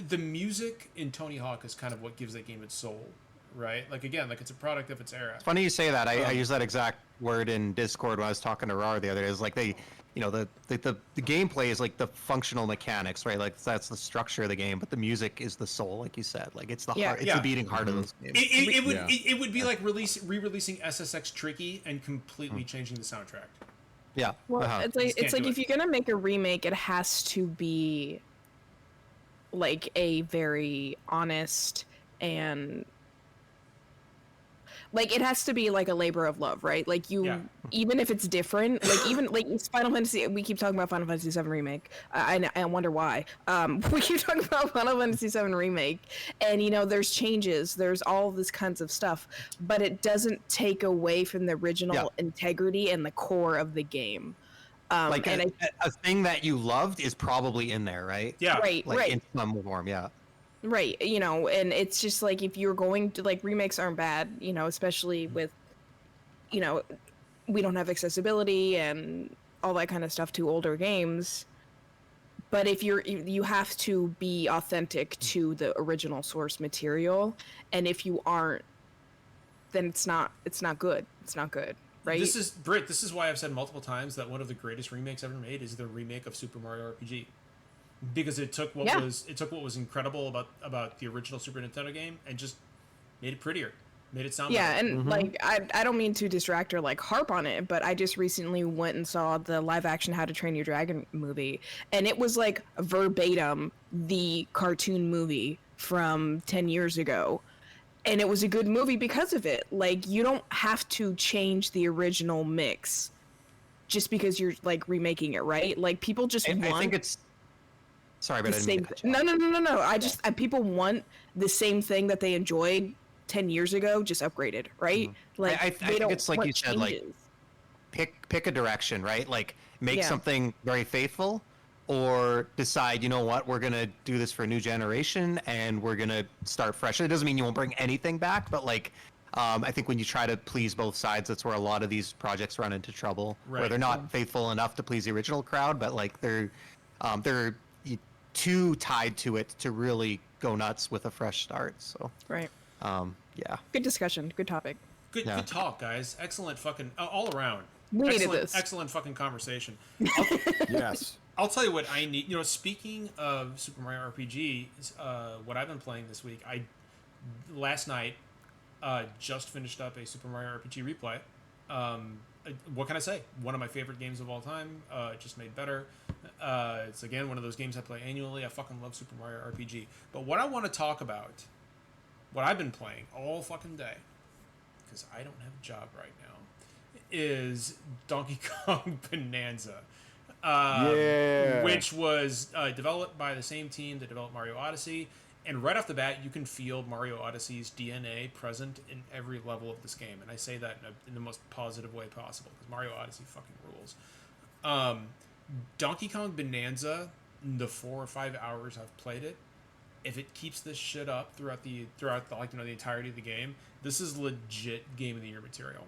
S1: the music in Tony Hawk is kind of what gives that game its soul, right? Again, it's a product of its era.
S4: It's funny you say that. I use that exact word in Discord when I was talking to Rar the other day. It's the gameplay is the functional mechanics, right? That's the structure of the game, but the music is the soul, like you said. It's the heart. It's the beating heart of those games.
S1: It would be like re-releasing SSX Tricky and completely changing the soundtrack.
S4: Yeah.
S2: Well,
S4: uh-huh.
S2: it's like
S1: Just can't do
S2: if
S1: it.
S2: you're gonna make a remake, it has to be like a very honest and like it has to be like a labor of love, right? Like you,
S1: Yeah.
S2: even if it's different, like even like it's Final Fantasy. We keep talking about Final Fantasy VII remake. I wonder why. We keep talking about Final Fantasy VII remake, and you know there's changes, there's all this kinds of stuff, but it doesn't take away from the original
S4: Yeah.
S2: integrity and the core of the game.
S4: Like
S2: And
S4: a thing that you loved is probably in there, right?
S1: Yeah.
S4: Like in some form, yeah.
S2: Right, you know, and it's just like if you're going to like remakes aren't bad, you know, especially with, you know, we don't have accessibility and all that kind of stuff to older games. But if you have to be authentic to the original source material, and if you aren't, then it's not good. It's not good, right?
S1: This is why I've said multiple times that one of the greatest remakes ever made is the remake of Super Mario RPG. Because it took what
S2: Yeah.
S1: was incredible about the original Super Nintendo game and just made it prettier, made it sound
S2: Yeah,
S1: better.
S2: and like I don't mean to distract or like harp on it, but I just recently went and saw the live action How to Train Your Dragon movie, and it was like verbatim the cartoon movie from 10 years ago. And it was a good movie because of it. Like you don't have to change the original mix just because you're like remaking it, right? Like people just want
S4: I think it's. Sorry, but
S2: the
S4: I didn't mean
S2: same.
S4: to cut you off.
S2: No. I just people want the same thing that they enjoyed 10 years ago, just upgraded, right? Like
S4: I
S2: they
S4: think
S2: don't
S4: it's like
S2: want
S4: you said, like
S2: changes.
S4: pick a direction, right? Like make
S2: Yeah.
S4: something very faithful, or decide, you know what, we're gonna do this for a new generation and we're gonna start fresh. It doesn't mean you won't bring anything back, but like I think when you try to please both sides, that's where a lot of these projects run into trouble, where
S1: Right.
S4: they're not faithful enough to please the original crowd, but like they're too tied to it to really go nuts with a fresh start. So
S2: Right.
S4: yeah.
S2: Good discussion. Good topic.
S1: Good
S4: Yeah.
S1: good talk, guys. Excellent fucking all around.
S2: We needed
S1: excellent,
S2: this.
S1: Excellent fucking conversation.
S3: Yes.
S1: I'll tell you what I need. You know, speaking of Super Mario RPG, what I've been playing this week, last night just finished up a Super Mario RPG replay. What can I say? One of my favorite games of all time. Just made better. It's again one of those games I play annually. I fucking love Super Mario RPG. But what I want to talk about, what I've been playing all fucking day, because I don't have a job right now, is Donkey Kong Bonanza.
S3: Yeah.
S1: Which was developed by the same team that developed Mario Odyssey. And right off the bat, you can feel Mario Odyssey's DNA present in every level of this game. And I say that in the most positive way possible, because Mario Odyssey fucking rules. Donkey Kong Bonanza, in the 4 or 5 hours I've played it, if it keeps this shit up throughout the entirety of the game, this is legit Game of the Year material.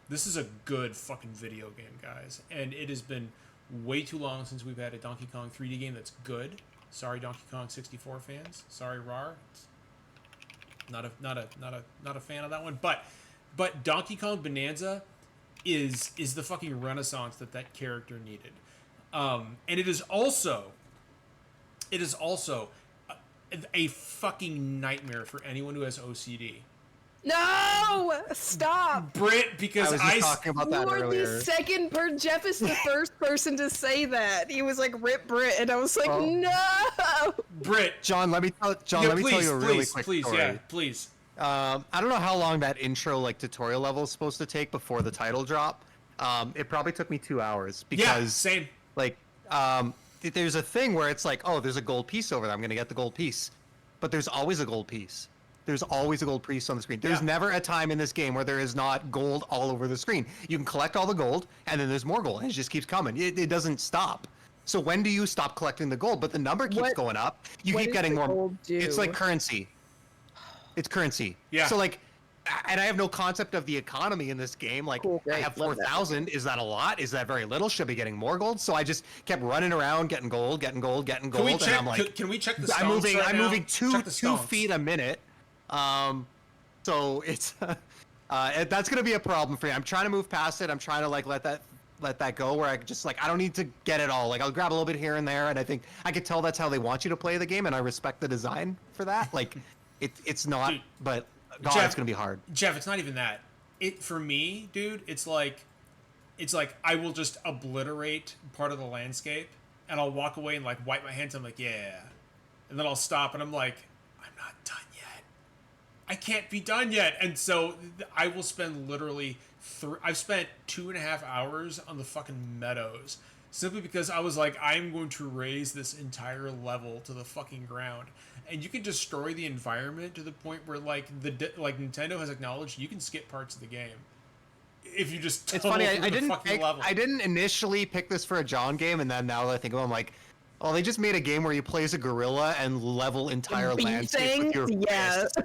S1: This is a good fucking video game, guys. And it has been way too long since we've had a Donkey Kong 3D game that's good. Sorry, Donkey Kong 64 fans. Sorry, RAR. Not a fan of that one. But Donkey Kong Bonanza is the fucking renaissance that character needed. And it is also a fucking nightmare for anyone who has OCD.
S2: No! Stop!
S1: Brit, because
S4: I was just talking about that
S2: You are
S4: earlier.
S2: the second Jeff is the first person to say that. He was like, "Rip Brit," and I was like,
S4: Oh.
S2: "No!"
S1: Brit.
S4: John, let me tell you a really quick
S1: please,
S4: story.
S1: yeah, please.
S4: I don't know how long that intro like tutorial level is supposed to take before the title drop. It probably took me 2 hours because
S1: Yeah, same.
S4: like there's a thing where it's like, oh, there's a gold piece over there, I'm gonna get the gold piece, but there's always a gold piece. There's always a gold piece on the screen. There's
S1: Yeah.
S4: never a time in this game where there is not gold all over the screen. You can collect all the gold, and then there's more gold, and it just keeps coming. It doesn't stop. So when do you stop collecting the gold? But the number keeps
S2: What-
S4: going up. You
S2: what
S4: keep
S2: does
S4: getting
S2: the
S4: more.
S2: gold do?
S4: It's like currency. It's currency.
S1: Yeah.
S4: So like, and I have no concept of the economy in this game. Like,
S2: Cool,
S4: I
S2: great,
S4: have
S2: love that.
S4: 4,000. Is that a lot? Is that very little? Should I be getting more gold? So I just kept running around, getting gold, getting gold, getting gold.
S1: Can we check?
S4: And I'm like,
S1: Can we check the stones
S4: I'm moving.
S1: right
S4: I'm
S1: now?
S4: moving two
S1: Check the
S4: 2
S1: stones.
S4: feet a minute. So it's that's gonna be a problem for you. I'm trying to move past it. I'm trying to like let that go, where I just like, I don't need to get it all. Like, I'll grab a little bit here and there, and I think I could tell that's how they want you to play the game, and I respect the design for that. Like, it's not,
S1: Dude,
S4: but God,
S1: Jeff-
S4: it's gonna be hard.
S1: Jeff, it's not even that. For me, dude, it's like it's like I will just obliterate part of the landscape, and I'll walk away and like wipe my hands. I'm like, yeah, and then I'll stop, and I'm like, I'm not done yet. I can't be done yet, and so I will spend literally. I've spent 2.5 hours on the fucking meadows simply because I was like, I'm going to raise this entire level to the fucking ground, and you can destroy the environment to the point where like Nintendo has acknowledged you can skip parts of the game if you just.
S4: It's funny.
S1: Level.
S4: I didn't initially pick this for a John game, and then now that I think about it, I'm like, oh, they just made a game where you play as a gorilla and level entire landscape with your fist.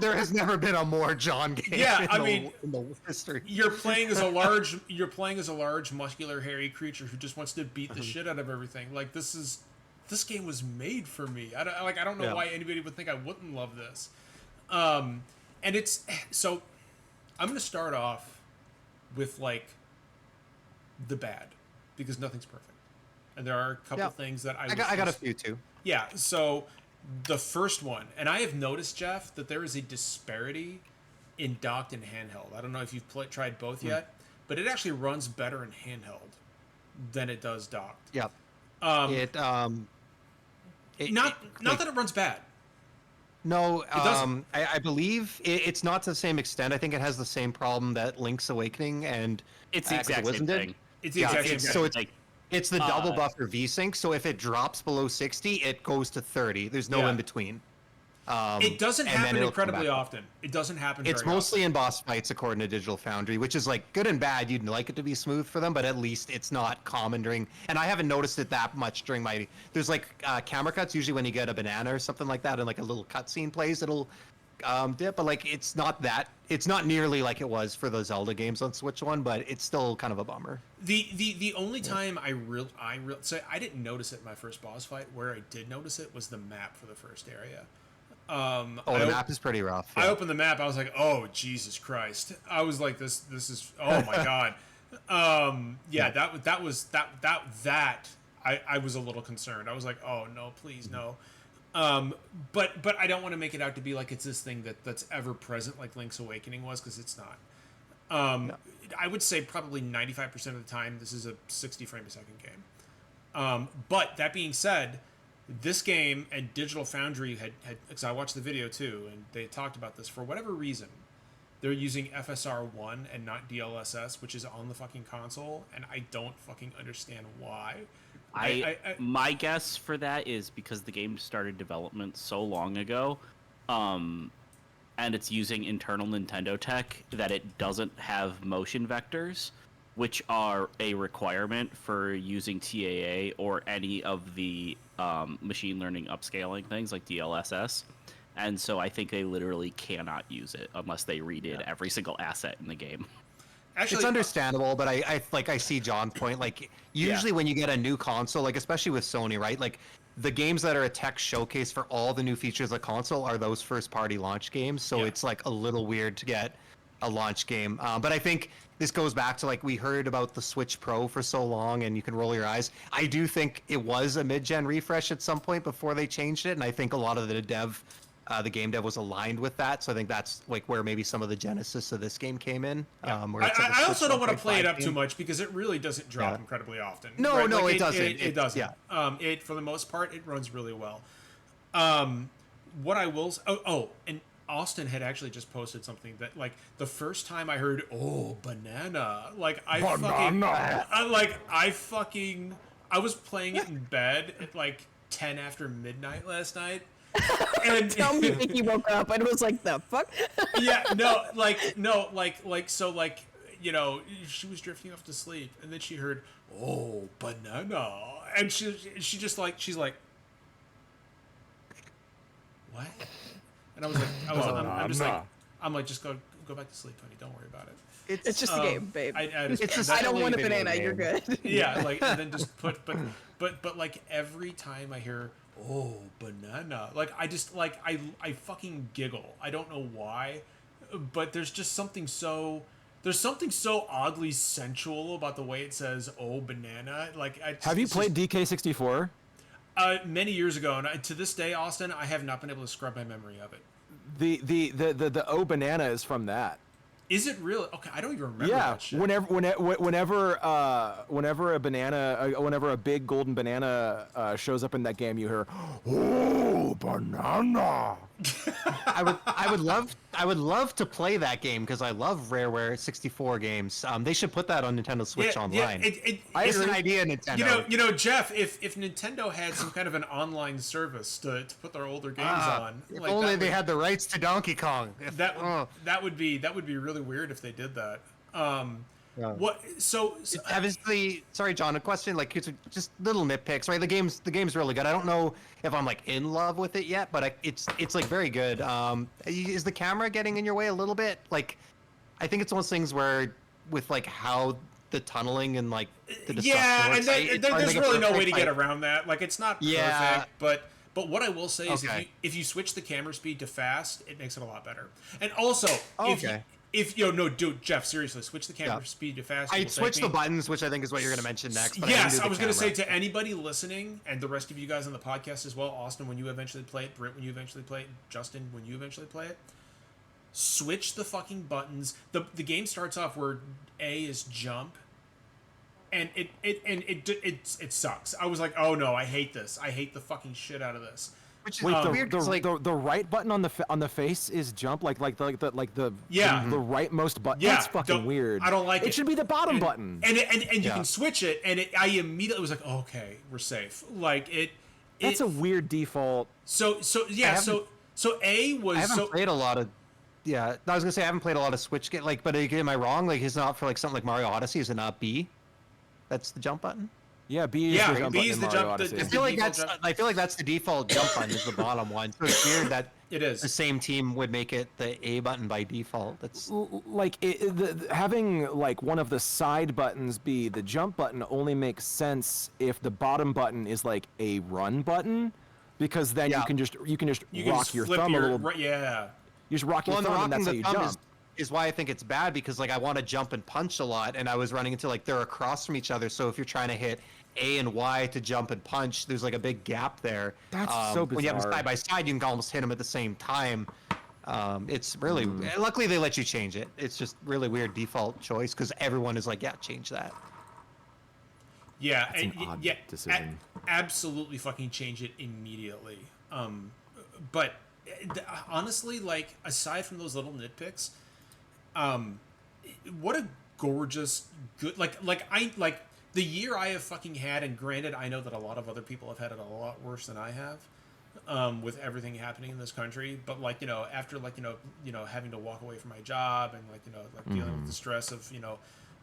S4: There has never been a more John game.
S1: Yeah,
S4: in the history.
S1: You're playing as a large, muscular, hairy creature who just wants to beat the shit out of everything. Like this game was made for me. I don't know why anybody would think I wouldn't love this. And it's so. I'm gonna start off with like the bad because nothing's perfect. And there are a couple things that I
S4: got a few too.
S1: Yeah, so the first one, and I have noticed, Jeff, that there is a disparity in docked and handheld. I don't know if you've tried both yet, but it actually runs better in handheld than it does docked.
S4: Yep.
S1: Not that it runs bad.
S4: No, I believe it's not to the same extent. I think it has the same problem that Link's Awakening and
S5: It's the exact same thing.
S1: It's the exact same thing.
S4: So it's the double buffer VSync, so if it drops below 60, it goes to 30. There's no in between.
S1: It doesn't happen incredibly often. It doesn't happen very
S4: It's mostly in boss fights, according to Digital Foundry, which is like good and bad. You'd like it to be smooth for them, but at least it's not common during. And I haven't noticed it that much during my. There's like camera cuts usually when you get a banana or something like that, and like a little cutscene plays, it'll dip. But like it's not nearly like it was for the Zelda games on Switch One, but it's still kind of a bummer.
S1: The only time I didn't notice it in my first boss fight. Where I did notice it was the map for the first area.
S4: The map is pretty rough.
S1: Yeah. I opened the map. I was like, "Oh Jesus Christ!" I was like, "This is oh my God." That was. I was a little concerned. I was like, "Oh no, please no." But I don't want to make it out to be like it's this thing that's ever present like Link's Awakening was, because it's not. No. I would say probably 95% of the time this is a 60 frame a second game. But that being said, this game and Digital Foundry had because I watched the video too, and they talked about this. For whatever reason, they're using FSR1 and not DLSS, which is on the fucking console, and I don't fucking understand why.
S5: My guess for that is because the game started development so long ago, and it's using internal Nintendo tech that it doesn't have motion vectors, which are a requirement for using TAA or any of the machine learning upscaling things like DLSS. And so I think they literally cannot use it unless they redid every single asset in the game.
S1: Actually,
S4: it's understandable, but I see John's point. Like usually when you get a new console, like especially with Sony, right? Like the games that are a tech showcase for all the new features of the console are those first party launch games. So it's like a little weird to get a launch game. But I think this goes back to like we heard about the Switch Pro for so long and you can roll your eyes. I do think it was a mid-gen refresh at some point before they changed it. And I think a lot of the game dev was aligned with that. So I think that's like where maybe some of the genesis of this game came in.
S1: I also don't want to play it up too much because it really doesn't drop incredibly often.
S4: No,
S1: right?
S4: no,
S1: like
S4: it doesn't.
S1: It doesn't. Yeah. For the most part, it runs really well. What I will... and Austin had actually just posted something that, like, the first time I heard, "Oh, banana," like, I was playing it in bed at, like, 10 after midnight last night. And
S2: tell me he woke up and was like, the fuck?
S1: So, you know, she was drifting off to sleep, and then she heard, "Oh, banana," and she's like, "What?" And I was like, I'm like, just go back to sleep, honey. Don't worry about it.
S2: It's just a game, babe.
S1: I
S2: don't want a banana. You're good.
S1: Yeah, like, and then just but like every time I hear, "Oh, banana," like I just like I fucking giggle. I don't know why, but there's something so oddly sensual about the way it says "Oh, banana." Like,
S3: have you played DK64?
S1: Many years ago, and to this day, Austin, I have not been able to scrub my memory of it.
S3: The "Oh, banana" is from that.
S1: Is it real? Okay, I don't even remember
S3: Yeah,
S1: that shit.
S3: whenever a big golden banana shows up in that game, you hear, "Oh, banana!"
S4: I would love to play that game because I love Rareware 64 games. They should put that on Nintendo Switch online. It's an idea, Nintendo.
S1: Jeff, if Nintendo had some kind of an online service to put their older games on,
S4: If
S1: like,
S4: only they had the rights to Donkey Kong.
S1: that would be really weird if they did that. What? So
S4: Obviously, sorry, John. A question, like, it's just little nitpicks, right? The game's really good. I don't know if I'm like in love with it yet, but it's like very good. Is the camera getting in your way a little bit? Like, I think it's one of those things where with like how the tunneling and like the destruction works,
S1: there's really no way to get around that. Like, it's not
S4: Yeah.
S1: perfect, but what I will say is
S4: Okay.
S1: if you switch the camera speed to fast, it makes it a lot better. And also,
S4: Okay.
S1: if dude, Jeff, seriously, switch the camera speed to fast.
S4: I switched the buttons, which I think is what you're going to mention next. But
S1: Yes,
S4: I
S1: I was going to say
S4: camera.
S1: to anybody listening, and the rest of you guys on the podcast as well, Austin, when you eventually play it, Britt, when you eventually play it, Justin, when you eventually play it, switch the fucking buttons. The game starts off where A is jump, and it sucks. I was like, oh no, I hate this. I hate the fucking shit out of this.
S4: Which is
S3: Wait,
S4: weird. 'Cause, like,
S3: the right button on the face is jump, like the
S1: Yeah.
S3: the rightmost button.
S1: Yeah,
S3: That's fucking weird.
S1: I don't like it.
S3: It should be the bottom button.
S1: And you
S4: Yeah.
S1: can switch it, and I immediately was like, okay, we're safe. Like
S3: That's a weird default.
S1: So A was
S4: I haven't
S1: so
S4: played a lot of. Yeah, I was gonna say I haven't played a lot of Switch. Like, but am I wrong? Like, it's not for like something like Mario Odyssey. Is it not B? That's the jump button.
S3: Yeah, B is
S1: Yeah,
S3: the jump
S1: B
S3: button
S1: is
S3: in
S1: the
S3: Mario
S1: jump- the-
S3: Odyssey.
S4: I
S1: the
S4: feel like
S1: default
S4: that's.
S1: jump-
S4: I feel like that's the default jump button is the bottom one. So it's weird that
S1: it is.
S4: the same team would make it the A button by default. That's
S3: Having like one of the side buttons be the jump button only makes sense if the bottom button is like a run button, because then
S4: Yeah.
S3: you can just
S1: You can
S3: rock
S1: just
S3: your
S1: flip
S3: thumb a little.
S1: right, yeah.
S3: You just rock your
S4: well, and the
S3: thumb, and
S4: rocking
S3: that's how
S4: the
S3: you
S4: thumb
S3: jump.
S4: is why I think it's bad because like I want to jump and punch a lot, and I was running into like they're across from each other. So if you're trying to hit A and Y to jump and punch, there's like a big gap there.
S3: That's so
S4: When you have them
S3: bizarre.
S4: side by side, you can almost hit them at the same time. It's really luckily they let you change it. It's just really weird default choice because everyone is like, yeah, change that.
S1: Yeah,
S3: That's an
S1: and
S3: odd
S1: yeah,
S3: decision.
S1: absolutely fucking change it immediately. But honestly, like, aside from those little nitpicks, what a gorgeous, good, like the year I have fucking had, and granted, I know that a lot of other people have had it a lot worse than I have, with everything happening in this country. But like, after like, having to walk away from my job and like, like dealing with the stress of,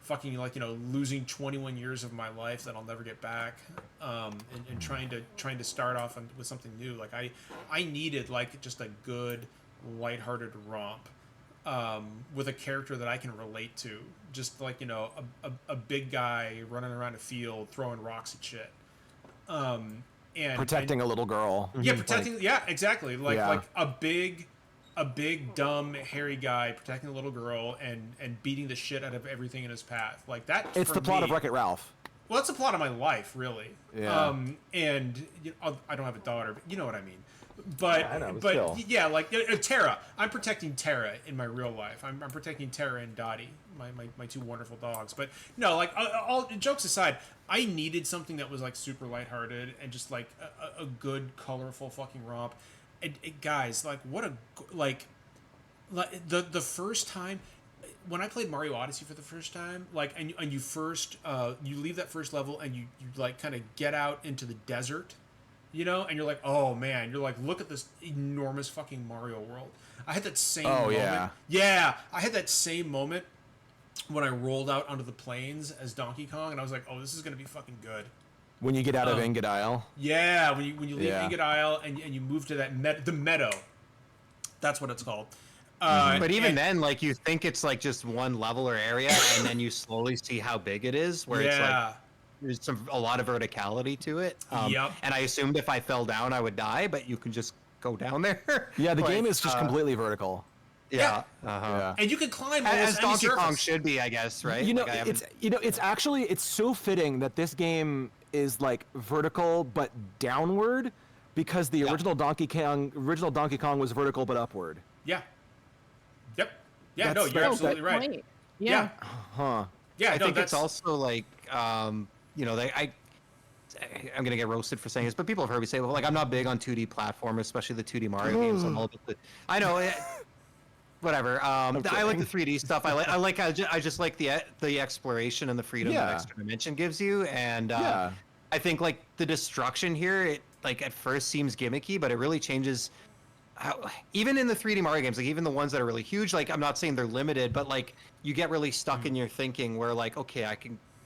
S1: fucking like, losing 21 years of my life that I'll never get back, and trying to start off with something new. Like I needed like just a good, lighthearted romp, with a character that I can relate to. Just like, a big guy running around a field throwing rocks at shit. And
S3: Protecting a little girl.
S1: yeah, protecting. Yeah, exactly. Like
S3: Yeah.
S1: like a big dumb hairy guy protecting a little girl and beating the shit out of everything in his path. Like that.
S3: It's
S1: for
S3: the plot
S1: me-
S3: of Wreck-It Ralph.
S1: Well, it's the plot of my life, really.
S3: Yeah.
S1: And I don't have a daughter, but you know what I mean. But
S3: Yeah, I know, but
S1: but
S3: still.
S1: yeah, like Tara. I'm protecting Tara in my real life. I'm protecting Tara and Dottie, my two wonderful dogs. But no, like all jokes aside, I needed something that was like super lighthearted and just like a good, colorful fucking romp. And guys, like what a like the first time when I played Mario Odyssey for the first time, like and you first you leave that first level and you like kind of get out into the desert. And you're like, oh man, you're like, look at this enormous fucking Mario world. I had that same moment.
S3: yeah.
S1: Yeah, I had that same moment when I rolled out onto the plains as Donkey Kong, and I was like, oh, this is gonna be fucking good.
S3: When you get out of Ingot Isle.
S1: Yeah, when you leave
S3: Yeah.
S1: Ingot Isle and you move to that the meadow. That's what it's called.
S4: But even
S1: and-
S4: then, like you think it's like just one level or area, and then you slowly see how big it is, where it's like there's a lot of verticality to it.
S1: Yep.
S4: And I assumed if I fell down, I would die, but you can just go down there.
S3: Yeah, the
S4: Like,
S3: game is just completely vertical.
S4: Yeah.
S3: Yeah.
S1: and you can climb
S4: As
S1: almost any
S4: Donkey Kong
S1: surface.
S4: should be, I guess, right?
S3: You know,
S4: Like, I haven't-
S3: it's so fitting that this game is like vertical but downward, because the original Donkey Kong was vertical but upward.
S1: Yeah. Yep. Yeah, no,
S3: That's-
S1: you're
S3: that's-
S1: absolutely right.
S2: Point.
S1: Yeah,
S3: Huh.
S1: yeah.
S4: I
S1: no,
S4: think
S1: that's
S4: it's also like, you know, I'm gonna get roasted for saying this, but people have heard me say, well, like I'm not big on 2D platformers, especially the 2D Mario games. I'm all about I know, whatever. I like the 3D stuff. I just like the exploration and the freedom that
S3: Yeah.
S4: extra dimension gives you, and
S3: Yeah.
S4: I think like the destruction here, it like at first seems gimmicky, but it really changes. Even in the 3D Mario games, like even the ones that are really huge, like I'm not saying they're limited, but like you get really stuck in your thinking where like, okay,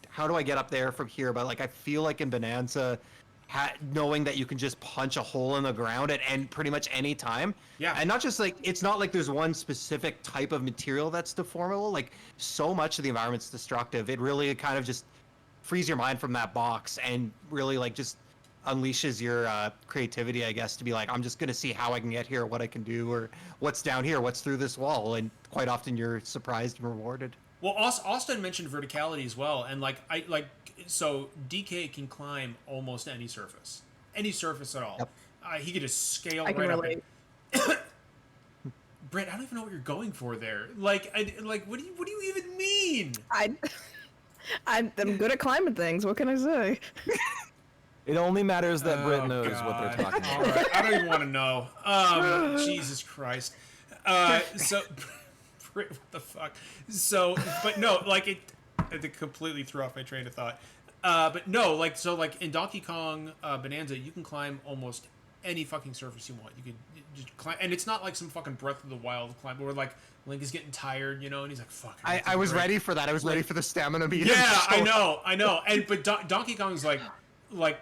S4: how do I get up there from here? But like I feel like in Bonanza, knowing that you can just punch a hole in the ground at pretty much any time.
S1: Yeah.
S4: And not just like, it's not like there's one specific type of material that's deformable. Like so much of the environment's destructive. It really kind of just frees your mind from that box and really like just unleashes your creativity, I guess, to be like, I'm just going to see how I can get here, what I can do, or what's down here, what's through this wall. And quite often you're surprised and rewarded.
S1: Well, Austin mentioned verticality as well, and so DK can climb almost any surface at all.
S4: Yep.
S1: He could just scale
S2: I can
S1: right
S2: relate.
S1: up. Brett, I don't even know what you're going for there. What do you even mean?
S2: I'm good at climbing things. What can I say?
S3: It only matters that Britt knows what
S1: God.
S3: they're talking
S1: All
S3: about.
S1: right, I don't even want to know. Jesus Christ. So, Britt, what the fuck? So, but no, like it completely threw off my train of thought. But no, like in Donkey Kong Bonanza, you can climb almost any fucking surface you want. You can just climb, and it's not like some fucking Breath of the Wild climb where like Link is getting tired, you know, and he's like, "Fuck."
S4: I was ready for that. I was ready for the stamina meter.
S1: Yeah, I know. And but Donkey Kong's like,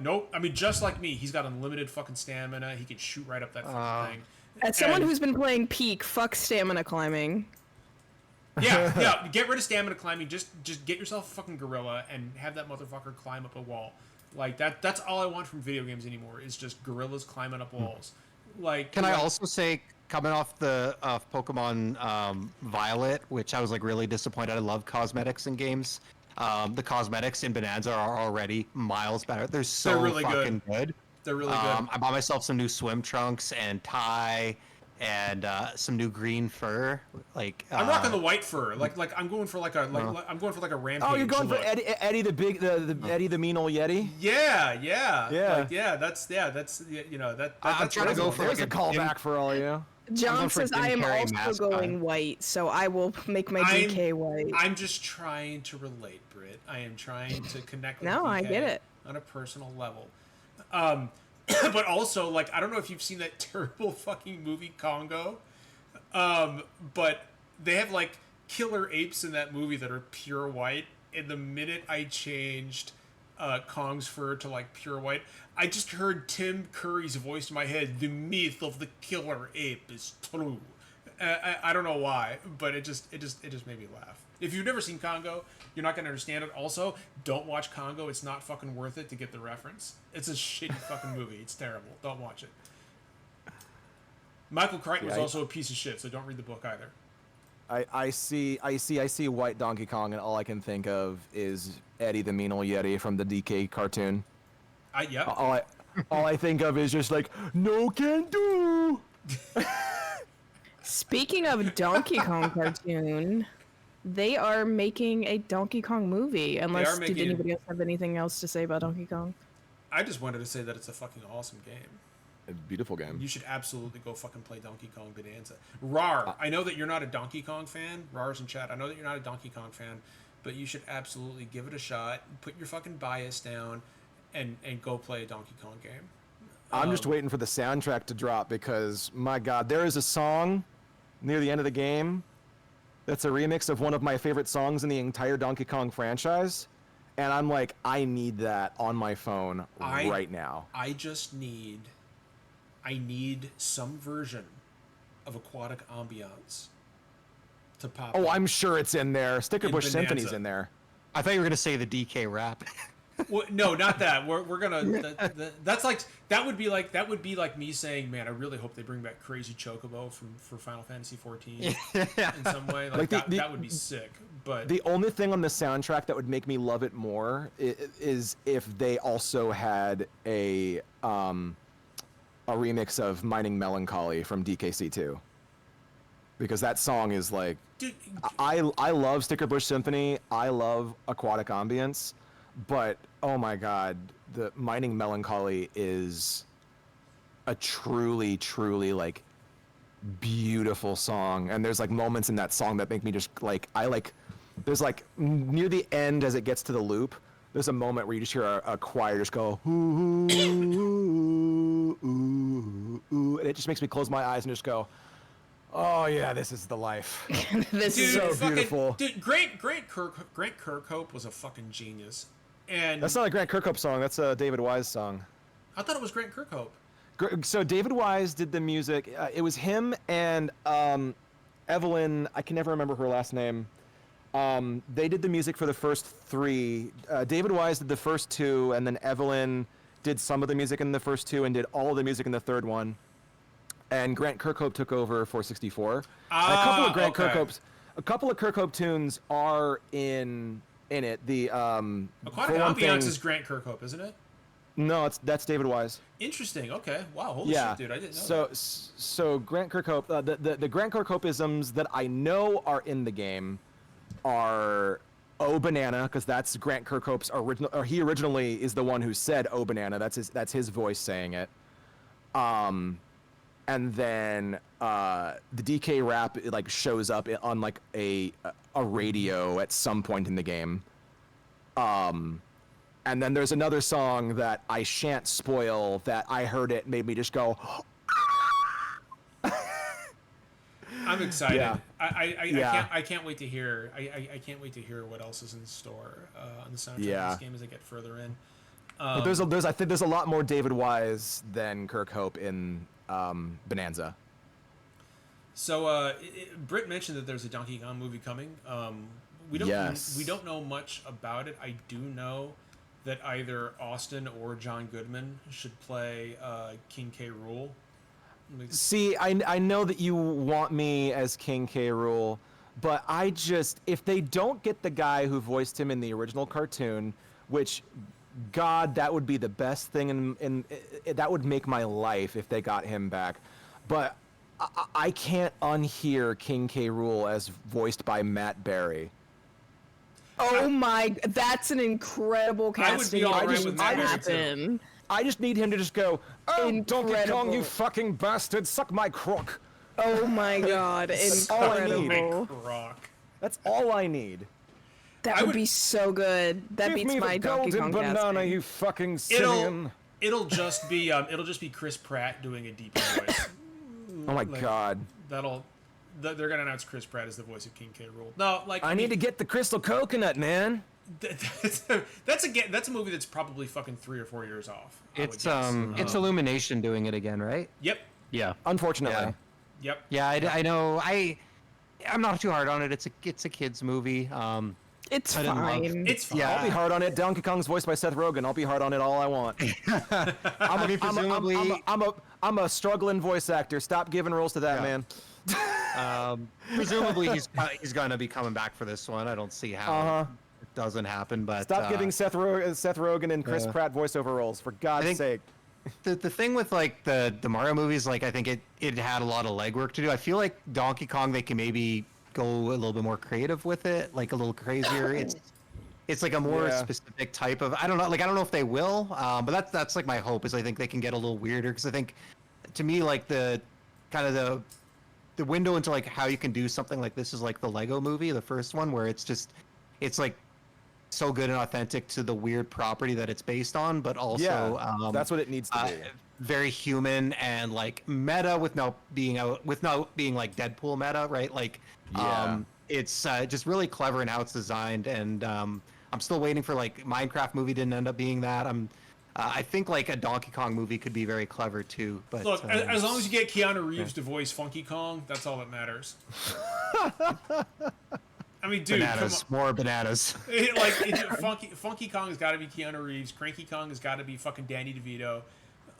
S1: nope. I mean, just like me, he's got unlimited fucking stamina. He can shoot right up that fucking thing.
S2: As someone
S1: And-
S2: who's been playing Peak, fuck stamina climbing.
S1: yeah, get rid of stamina climbing. Just get yourself a fucking gorilla and have that motherfucker climb up a wall. Like that's all I want from video games anymore is just gorillas climbing up walls. Like,
S4: Can I also say, coming off the Pokemon Violet, which I was like really disappointed. I love cosmetics in games. The cosmetics in Bonanza are already miles better. They're so
S1: They're really
S4: fucking good.
S1: They're really good.
S4: I bought myself some new swim trunks and tie and some new green fur. Like
S1: I'm rocking the white fur. Like I'm going for I'm going for like a rampage.
S3: Oh, you're going for
S1: look.
S3: Eddie the Eddie the mean old Yeti?
S1: Yeah.
S3: Yeah.
S1: That's you know that.
S4: I'm
S1: That's
S4: trying to go for
S3: There's
S4: like
S3: a callback for all you.
S2: John
S4: going for
S2: says
S4: Jim
S2: I am
S4: Carrey
S2: also
S4: mascot.
S2: going white, so I will make my DK white.
S1: I'm just trying to relate, Britt. I am trying to connect with
S2: No, I
S1: DK
S2: get it.
S1: on a personal level. But also, like, I don't know if you've seen that terrible fucking movie Congo, but they have like killer apes in that movie that are pure white. And the minute I changed Kong's fur to like pure white, I just heard Tim Curry's voice in my head. The myth of the killer ape is true. I don't know why, but it just made me laugh. If you've never seen Congo, you're not gonna understand it. Also, don't watch Congo. It's not fucking worth it to get the reference. It's a shitty fucking movie. It's terrible. Don't watch it. Michael Crichton was also a piece of shit, so don't read the book either.
S3: I see white Donkey Kong, and all I can think of is Eddie the mean old Yeti from the DK cartoon.
S1: Yep.
S3: All I think of is just like, no can do.
S2: Speaking of Donkey Kong cartoon, they are making a Donkey Kong movie. Unless, did
S1: making-
S2: anybody else have anything else to say about Donkey Kong?
S1: I just wanted to say that it's a fucking awesome game.
S3: A beautiful game.
S1: You should absolutely go fucking play Donkey Kong Bonanza. Rar, I know that you're not a Donkey Kong fan. Rar's in chat. I know that you're not a Donkey Kong fan, but you should absolutely give it a shot. Put your fucking bias down, and go play a Donkey Kong game.
S3: I'm just waiting for the soundtrack to drop because, my God, there is a song near the end of the game that's a remix of one of my favorite songs in the entire Donkey Kong franchise. And I'm like, I need that on my phone right now.
S1: I need some version of Aquatic Ambiance to pop.
S3: Oh,
S1: up.
S3: I'm sure it's in there. Sticker
S1: In
S3: Bush Symphony's
S1: Bonanza.
S3: in there.
S4: I thought you were gonna say the DK rap.
S1: Well, no, not that. We're gonna. That's like that would be like me saying, man, I really hope they bring back Crazy Chocobo for Final Fantasy 14 in some way. Like that would be sick. But
S3: The only thing on the soundtrack that would make me love it more is if they also had a remix of Mining Melancholy from DKC2. because that song is like,
S1: Dude,
S3: I love Sticker Bush Symphony. I love Aquatic Ambience, but oh my god, the Mining Melancholy is a truly, truly like beautiful song. And there's like moments in that song that make me just like there's like near the end as it gets to the loop. There's a moment where you just hear a choir just go ooh, ooh, ooh, ooh, and it just makes me close my eyes and just go, oh yeah, this is the life.
S2: This
S1: dude,
S2: is
S3: so
S1: fucking,
S3: beautiful.
S1: Dude, Grant Kirkhope was a fucking genius. And
S3: That's not a Grant Kirkhope song. That's a David Wise song.
S1: I thought it was Grant Kirkhope.
S3: So David Wise did the music. It was him and Evelyn. I can never remember her last name. They did the music for the first 3. David Wise did the first 2, and then Evelyn did some of the music in the first 2 and did all of the music in the third one. And Grant Kirkhope took over for 64. And a couple of a couple of Kirkhope tunes are in it. The
S1: Aquatic
S3: for one
S1: Ambiance
S3: thing-
S1: is Grant Kirkhope, isn't it?
S3: No, that's David Wise.
S1: Interesting. Okay. Wow. Holy
S3: Yeah.
S1: shit, dude! I didn't know.
S3: So
S1: that.
S3: so Grant Kirkhope, the Grant Kirkhopeisms that I know are in the game are "Oh Banana," because that's Grant Kirkhope's original. Or he originally is the one who said "Oh Banana." That's his voice saying it. And then the DK rap like shows up on like a radio at some point in the game. And then there's another song that I shan't spoil that I heard it made me just go.
S1: I'm excited.
S3: Yeah.
S1: I can't wait to hear. I can't wait to hear what else is in store on the soundtrack
S3: Yeah.
S1: of this game as I get further in.
S3: But I think there's a lot more David Wise than Kirkhope in Bonanza.
S1: So Britt mentioned that there's a Donkey Kong movie coming. We don't
S3: Yes.
S1: we don't know much about it. I do know that either Austin or John Goodman should play King K. Rool.
S3: See, I know that you want me as King K. Rool, but I just, if they don't get the guy who voiced him in the original cartoon, which, God, that would be the best thing, that would make my life if they got him back. But I can't unhear King K. Rool as voiced by Matt Berry.
S2: Oh my! That's an incredible
S1: I would
S2: casting.
S1: be all
S2: if
S1: right
S2: it
S1: with
S2: can
S1: that too.
S2: happen.
S3: I just need him to just go, oh, Donkey Kong,
S2: Incredible.
S3: you fucking bastard, suck my crook.
S2: Oh my god!
S3: That's all I need.
S2: Incredible.
S1: Rock.
S3: That's all I need.
S2: That
S1: I
S2: would
S1: would-
S2: be so good. That
S3: Give
S2: beats
S3: me
S2: my
S3: the
S2: Donkey
S3: golden
S2: Kong
S3: banana,
S2: casting.
S3: you fucking simian.
S1: It'll just be Chris Pratt doing a deep voice.
S3: Oh my
S1: Like,
S3: God.
S1: They're gonna announce Chris Pratt as the voice of King K. Rool. No, like
S3: I need to get the crystal coconut, man.
S1: that's a movie that's probably fucking 3 or 4 years off. I would
S4: It's
S1: guess.
S4: it's Illumination doing it again, right?
S1: Yep.
S5: Yeah.
S3: Unfortunately.
S1: Yep.
S4: Yeah, I know. I'm not too hard on it. It's a kids movie.
S2: It's
S4: I didn't love-
S2: fine.
S1: It's fine.
S4: Yeah.
S3: I'll be hard on it. Donkey Kong's voiced by Seth Rogen. I'll be hard on it all I want.
S4: I mean, presumably,
S3: I'm a struggling voice actor. Stop giving roles to that
S4: Yeah.
S3: man.
S4: presumably he's gonna be coming back for this one. I don't see how it doesn't happen, but
S3: Stop giving Seth Rogen and Chris
S4: yeah.
S3: Pratt voiceover roles, for God's
S4: think-
S3: sake.
S4: the thing with like the Mario movies, like I think it had a lot of legwork to do. I feel like Donkey Kong, they can maybe go a little bit more creative with it, like a little crazier. It's like a more
S3: Yeah.
S4: specific type of, I don't know if they will, but that's like my hope, is I think they can get a little weirder, because I think, to me, like the kind of the window into like how you can do something like this is like the Lego movie, the first one, where it's like so good and authentic to the weird property that it's based on, but also
S3: Yeah, that's what it needs to be.
S4: very human and like meta without being like Deadpool meta, right? Like,
S3: Yeah.
S4: it's just really clever in how it's designed, and I'm still waiting for, like, Minecraft movie didn't end up being that. I think like a Donkey Kong movie could be very clever too. But
S1: Look, as long as you get Keanu Reeves to voice Funky Kong, that's all that matters. I mean, dude,
S4: bananas, more bananas.
S1: Funky Kong has got to be Keanu Reeves. Cranky Kong has got to be fucking Danny DeVito.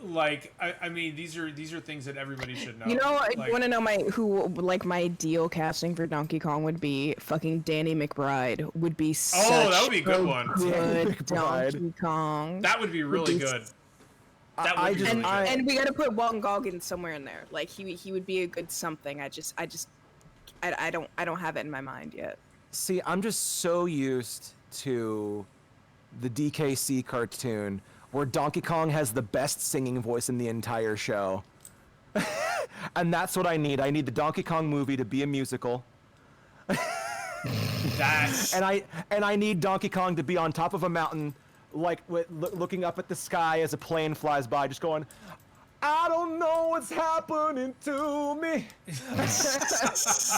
S1: Like, I mean, these are things that everybody should know.
S2: You know,
S1: like,
S2: you want to know my ideal casting for Donkey Kong would be fucking Danny McBride. Would be such
S1: that would be a good one.
S2: Good
S3: Danny McBride.
S2: Donkey Kong.
S1: That would be really good. That would be really good.
S2: And we got to put Walton Goggins somewhere in there. Like he would be a good something. I just I don't have it in my mind yet.
S3: See, I'm just so used to the DKC cartoon where Donkey Kong has the best singing voice in the entire show. And that's what I need. I need the Donkey Kong movie to be a musical.
S1: That's
S3: And I need Donkey Kong to be on top of a mountain, like looking up at the sky as a plane flies by, just going, "I don't know what's happening to me.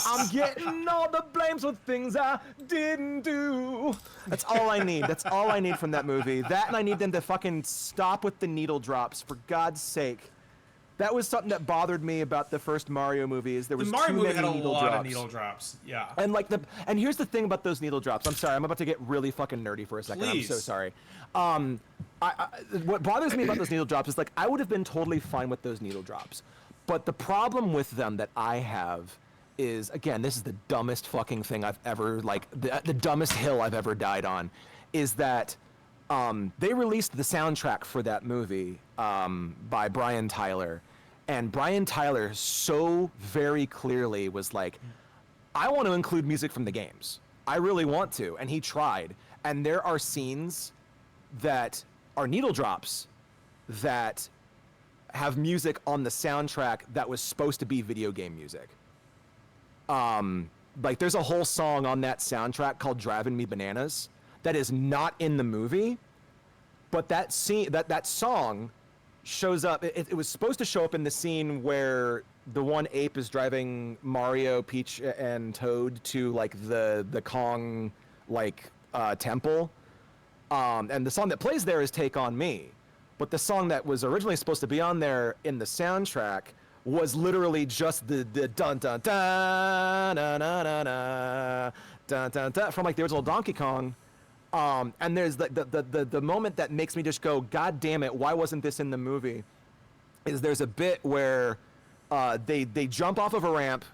S3: I'm getting all the blames for things I didn't do." That's all I need. That's all I need from that movie. That, and I need them to fucking stop with the needle drops, for God's sake. That was something that bothered me about the first Mario movie. Is there
S1: the
S3: was
S1: Mario
S3: too
S1: movie
S3: many
S1: had a
S3: needle
S1: lot
S3: drops.
S1: of needle drops. Yeah.
S3: And here's the thing about those needle drops. I'm sorry, I'm about to get really fucking nerdy for a second.
S1: Please.
S3: I'm so sorry. What bothers me about those needle drops is, like, I would have been totally fine with those needle drops, but the problem with them that I have is, again, this is the dumbest fucking thing I've ever, like, the dumbest hill I've ever died on, is that they released the soundtrack for that movie by Brian Tyler. And Brian Tyler so very clearly was like, I want to include music from the games. I really want to. And he tried. And there are scenes that are needle drops that have music on the soundtrack that was supposed to be video game music. Like, there's a whole song on that soundtrack called Driving Me Bananas that is not in the movie, but that scene, that song shows up. It was supposed to show up in the scene where the one ape is driving Mario, Peach, and Toad to, like, the Kong, like, temple. And the song that plays there is Take On Me. But the song that was originally supposed to be on there in the soundtrack was literally just the dun dun dun dun dun dun dun dun dun from, like, the original Donkey Kong. And there's the moment that makes me just go, God damn it, why wasn't this in the movie? Is there's a bit where they jump off of a ramp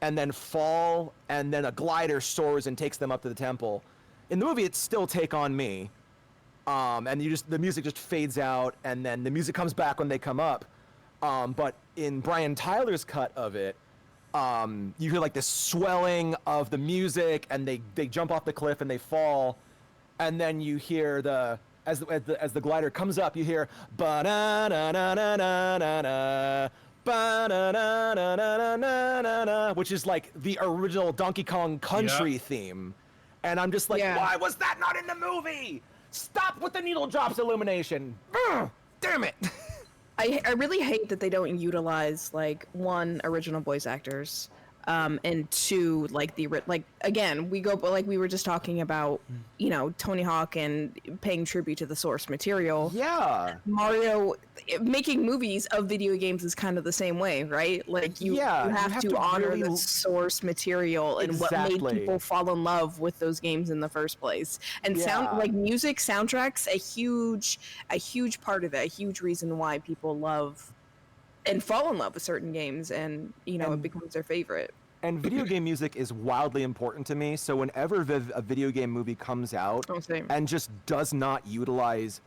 S3: and then fall, and then a glider soars and takes them up to the temple. In the movie, it's still Take On Me. And the music just fades out, and then the music comes back when they come up. But in Brian Tyler's cut of it, you hear, like, this swelling of the music, and they jump off the cliff and they fall. And then you hear as the glider comes up, you hear ba-na-na-na-na-na-na, ba-na-na-na-na-na-na, which is, like, the original Donkey Kong country theme. And I'm just like,
S2: Yeah.
S3: Why was that not in the movie? Stop with the needle drops illumination. Ugh, damn it.
S2: I really hate that they don't utilize, like, one, original voice actors, and two, like, again, we were just talking about, you know, Tony Hawk and paying tribute to the source material.
S3: Yeah.
S2: Mario making movies of video games is kind of the same way, right? Like, you have to honor
S3: really
S2: the source material and what made
S3: Exactly.
S2: people fall in love with those games in the first place. And
S3: Yeah.
S2: music soundtracks a huge part of it, a huge reason why people love and fall in love with certain games, and, you know, it becomes their favorite.
S3: And video game music is wildly important to me. So whenever a video game movie comes out
S2: Oh, same.
S3: and just does not utilize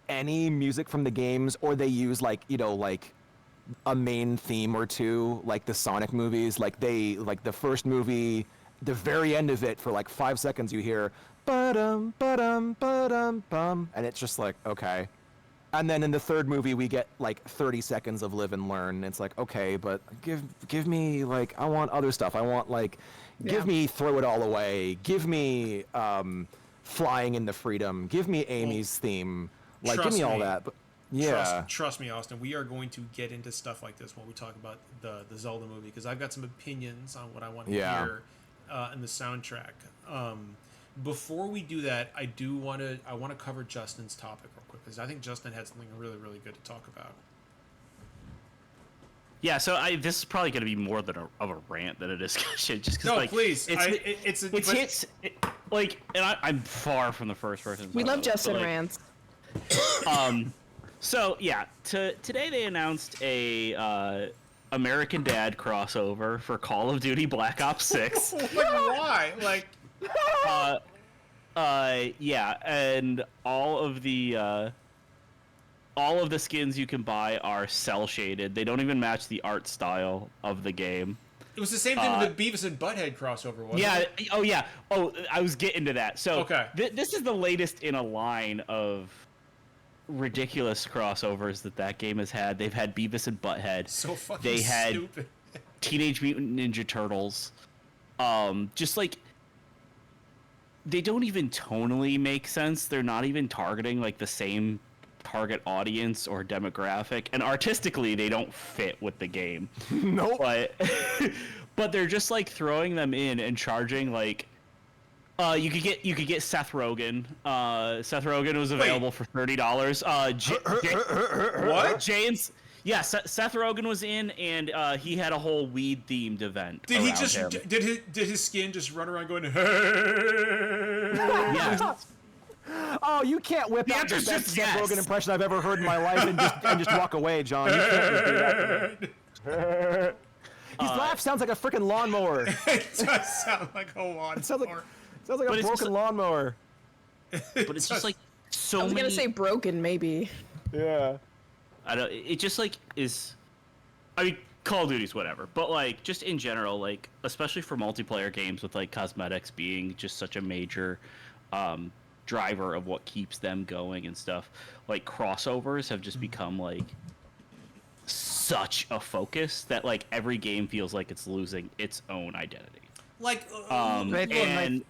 S3: any music from the games, or they use, like, you know, like, a main theme or two, like the Sonic movies, like the first movie, the very end of it, for like 5 seconds you hear ba-dum ba-dum ba-dum bum, and it's just like, okay. And then in the third movie we get like 30 seconds of Live and Learn, and it's like, okay, but give me, like, I want other stuff. I want, like, give
S2: Yeah.
S3: me Throw It All Away, give me Flying in the Freedom, give me Amy's theme, like, give
S1: Trust
S3: me all
S1: me.
S3: that. But yeah.
S1: Trust me, Austin. We are going to get into stuff like this when we talk about the Zelda movie, because I've got some opinions on what I want to hear in the soundtrack. Before we do that, I want to cover Justin's topic real quick, because I think Justin had something really, really good to talk about.
S5: Yeah, so this is probably going to be more than of a rant than a discussion, just because,
S1: No,
S5: like,
S1: please.
S5: I'm far from the first person.
S2: We love
S5: but,
S2: Justin
S5: like,
S2: rants.
S5: So yeah, today they announced a American Dad crossover for Call of Duty Black Ops 6.
S1: Like, why? Like,
S5: Yeah, and all of the skins you can buy are cell shaded. They don't even match the art style of the game.
S1: It was the same thing with the Beavis and Butthead crossover, wasn't
S5: Yeah.
S1: it?
S5: Oh yeah. Oh, I was getting to that. So
S1: Okay.
S5: This is the latest in a line of ridiculous crossovers that game has had. They've had Beavis and Butthead.
S1: So fucking
S5: They had
S1: stupid.
S5: Teenage Mutant Ninja Turtles. Just like they don't even tonally make sense. They're not even targeting like the same target audience or demographic, and artistically they don't fit with the game.
S3: Nope.
S5: But they're just like throwing them in and charging like you could get Seth Rogen. Seth Rogen was available for $30.
S1: What?
S5: James. Yeah, Seth Rogen was in, and he had a whole weed themed event.
S1: Did he
S5: around
S1: just
S5: him.
S1: did his skin just run around going?
S5: Yeah.
S3: Oh, you can't whip out the
S5: answer's
S3: best
S5: just
S3: Seth
S5: yes.
S3: Rogen impression I've ever heard in my life and just walk away, John. You can't just do that to me. His laugh sounds like a freaking lawnmower.
S1: It does sound like a lawnmower.
S3: It sounds like a
S5: But it's
S3: broken
S5: just-
S3: lawnmower.
S5: But it's just like so
S2: I was
S5: many.
S2: gonna say broken, maybe.
S3: Yeah.
S5: I don't. It just like is. I mean, Call of Duty's whatever, but like just in general, like especially for multiplayer games with like cosmetics being just such a major driver of what keeps them going and stuff. Like crossovers have just become like such a focus that like every game feels like it's losing its own identity.
S1: Like,
S4: Right,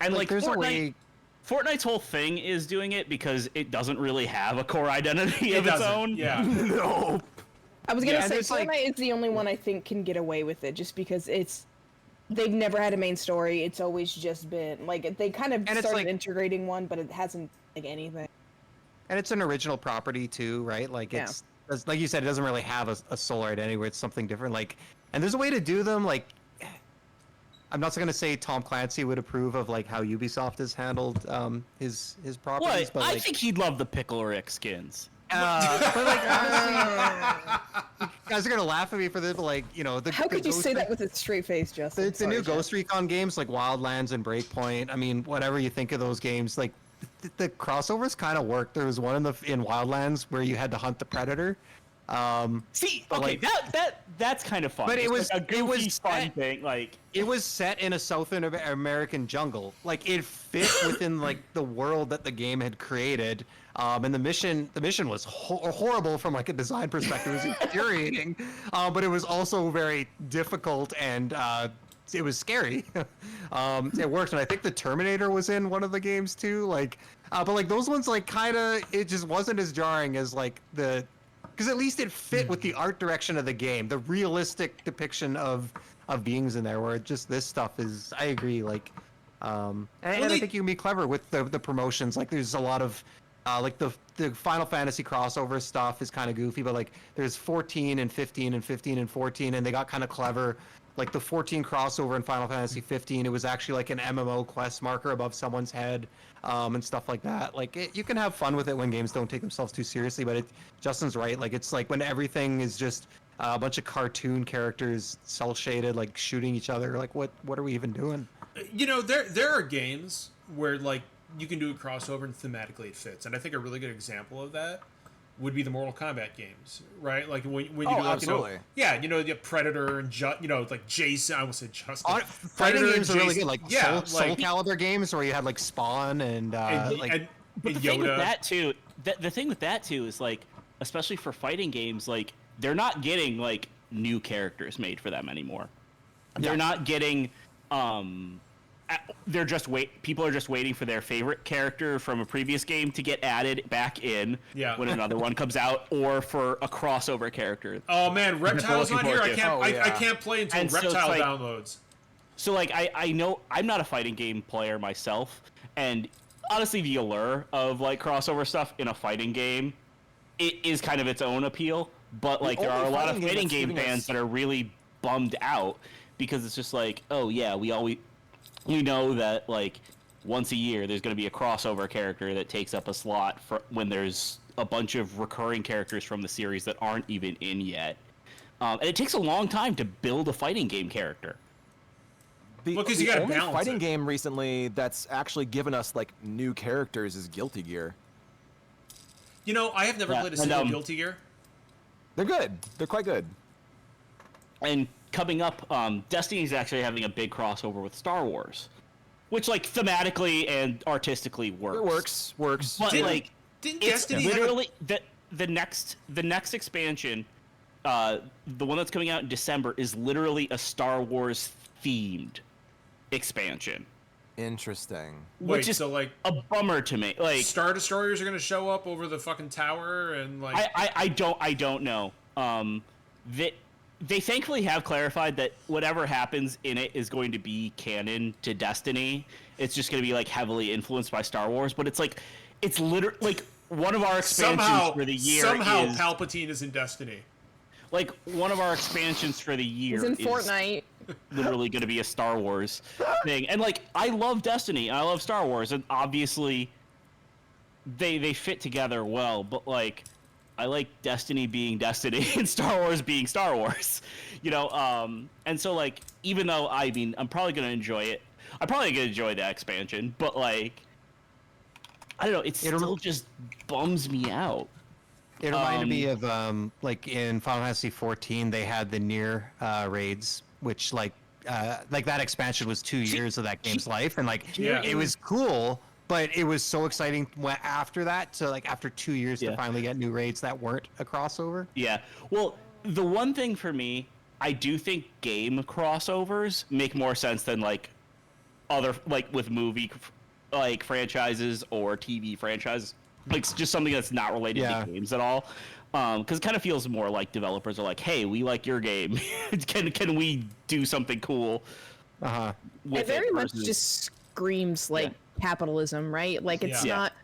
S5: And like
S4: there's
S5: Fortnite,
S4: a way.
S5: Fortnite's whole thing is doing it because it doesn't really have a core identity of its
S1: doesn't.
S5: own.
S1: Yeah.
S3: No.
S2: I was gonna
S4: Yeah, and
S2: say
S4: it's like-
S2: Fortnite is the only one I think can get away with it, just because they've never had a main story. It's always just been like they kind of
S4: And it's
S2: started
S4: like-
S2: integrating one, but it hasn't like anything.
S4: And it's an original property too, right? Like it's like you said, it doesn't really have a sole identity where it's something different. Like, and there's a way to do them. Like, I'm not going to say Tom Clancy would approve of like how Ubisoft has handled his properties,
S5: What?
S4: but
S5: I
S4: like,
S5: think he'd love the Pickle Rick skins.
S4: but like honestly, you guys are gonna laugh at me for this, but like
S2: How could you
S4: Ghost
S2: say that
S4: Recon-
S2: with a straight face, Justin?
S4: the new
S2: Sorry,
S4: Ghost Recon games like Wildlands and Breakpoint. I mean, whatever you think of those games, like the crossovers kind of work. There was one in Wildlands where you had to hunt the predator.
S5: See,
S4: But,
S5: okay,
S4: like-
S5: that's kind of fun.
S4: But it
S5: It's
S4: was-
S5: like a goofy,
S4: it was
S5: fun
S4: set-
S5: thing. Like
S4: It was set in a Southern American jungle. Like it fit within like the world that the game had created. And the mission was horrible from like a design perspective. It was infuriating, but it was also very difficult and it was scary. It worked, and I think the Terminator was in one of the games too. Like, but like those ones, like kind of, it just wasn't as jarring as like because at least it fit with the art direction of the game, the realistic depiction of beings in there. Where just this stuff is, I agree. Like, and I think you can be clever with the promotions. Like, there's a lot of like the Final Fantasy crossover stuff is kind of goofy, but like there's 14 and 15 and 15 and 14, and they got kind of clever. Like the 14 crossover in Final Fantasy 15, it was actually like an MMO quest marker above someone's head, and stuff like that. Like you can have fun with it when games don't take themselves too seriously, but Justin's right. Like it's like when everything is just a bunch of cartoon characters, cel shaded, like shooting each other. Like what are we even doing?
S1: There are games where like you can do a crossover and thematically it fits, and I think a really good example of that would be the Mortal Kombat games, right? Like when you do like
S3: absolutely.
S1: you have Predator and like Jason. I almost said Justin.
S4: Fighting
S1: Predator
S4: games
S1: and
S4: are really
S1: Jason.
S4: good, like
S1: Yeah,
S4: Soul Calibur games where you had like Spawn and like.
S5: But the thing with that too, the thing with that too is like, especially for fighting games, like they're not getting like new characters made for them anymore. They're not getting they're just people are just waiting for their favorite character from a previous game to get added back in when another one comes out, or for a crossover character.
S1: Oh man, Reptile's not here. I can't play until
S5: And so it's
S1: Reptile
S5: like-
S1: downloads.
S5: So like I know I'm not a fighting game player myself, and honestly the allure of like crossover stuff in a fighting game, it is kind of its own appeal. But like there are a lot of fighting game fans that are really bummed out because it's just like, oh yeah, we know that like once a year there's going to be a crossover character that takes up a slot for when there's a bunch of recurring characters from the series that aren't even in yet, and it takes a long time to build a fighting game character.
S3: The,
S1: Well, 'cause
S3: the
S1: you gotta
S3: only
S1: balance
S3: fighting
S1: it.
S3: game recently that's actually given us like new characters is Guilty Gear.
S1: I have never
S5: Yeah,
S1: played a
S5: and,
S1: single Guilty Gear.
S3: They're good. They're quite good.
S5: And coming up, Destiny is actually having a big crossover with Star Wars, which like thematically and artistically works.
S3: It works.
S5: But
S1: Didn't
S5: it's
S1: Destiny have a-
S5: literally the next expansion, the one that's coming out in December, is literally a Star Wars themed expansion.
S3: Interesting.
S1: Wait,
S5: Which is
S1: so like
S5: a bummer to me. Like
S1: Star Destroyers are gonna show up over the fucking tower and like
S5: I don't know. They thankfully have clarified that whatever happens in it is going to be canon to Destiny. It's just going to be like heavily influenced by Star Wars, but it's literally like one of our expansions for the year
S1: somehow
S5: is
S1: Palpatine is in Destiny.
S5: like one of our expansions for the year
S2: He's in
S5: is
S2: Fortnite.
S5: literally going to be a Star Wars thing. And like I love Destiny, I love Star Wars, and obviously they fit together well, but like I like Destiny being Destiny and Star Wars being Star Wars, you know. And so like even though I mean I'm probably going to enjoy it, I'm probably going to enjoy the expansion, but like I don't know, it still just bums me out.
S4: It reminded me of like in Final Fantasy 14, they had the near raids, which like that expansion was 2 years of that game's life, and like
S1: Yeah.
S4: it was cool, but it was so exciting after that. So like after 2 years to finally get new raids that weren't a crossover.
S5: Yeah. Well, the one thing for me, I do think game crossovers make more sense than like other like with movie like franchises or TV franchises. Like it's just something that's not related to games at all. Because it kind of feels more like developers are like, "Hey, we like your game. can we do something cool?"
S2: It very much just screams like capitalism, right? Like it's not.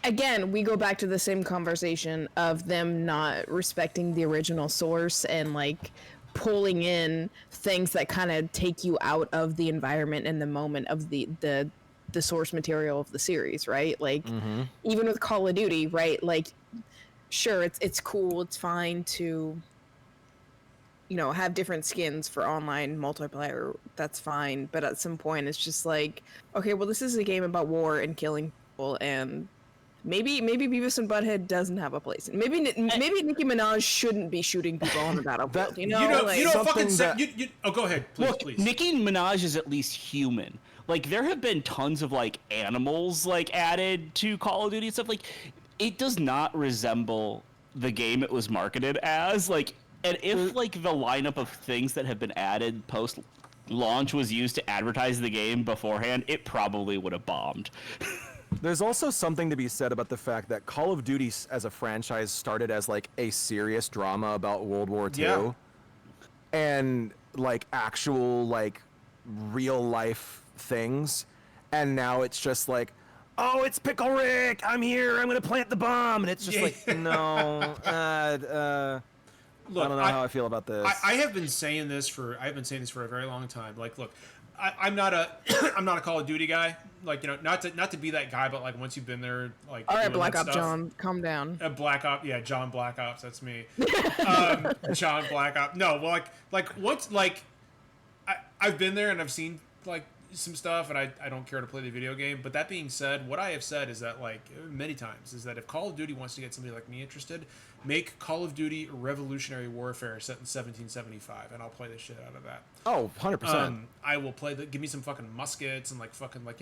S2: Again, we go back to the same conversation of them not respecting the original source and like pulling in things that kind of take you out of the environment and the moment of the source material of the series, right? Like even with Call of Duty, right? Like sure, it's cool, it's fine to have different skins for online multiplayer, that's fine, but at some point it's just like, okay, well this is a game about war and killing people, and maybe Beavis and Butthead doesn't have a place. Maybe Nicki Minaj shouldn't be shooting people on the battlefield.
S1: Oh, go ahead, please,
S5: Look,
S1: please.
S5: Nicki Minaj is at least human. Like there have been tons of like animals like added to Call of Duty and stuff. Like it does not resemble the game it was marketed as. Like, and if like the lineup of things that have been added post launch was used to advertise the game beforehand, it probably would have bombed.
S3: There's also something to be said about the fact that Call of Duty as a franchise started as like a serious drama about World War II.
S1: Yeah.
S3: And like actual like real life things, and now it's just like, oh, it's Pickle Rick, I'm here, I'm gonna plant the bomb, and it's just like, no,
S1: Look,
S3: I don't know how I feel about this.
S1: I've been saying this for a very long time. Like, look, I'm not a I'm not a Call of Duty guy. Like, not to be that guy, but like once you've been there, like,
S2: all right,
S1: doing
S2: Black
S1: that
S2: Ops
S1: stuff-
S2: John, calm down.
S1: Black Ops, yeah, John Black Ops, that's me. John Black Ops. No, well, like once, like, I've been there and I've seen like some stuff, and I don't care to play the video game. But that being said, what I have said is that like many times is that if Call of Duty wants to get somebody like me interested, make Call of Duty Revolutionary Warfare set in 1775, and I'll play the shit out of that.
S3: Oh, 100%.
S1: I will play give me some fucking muskets and like fucking like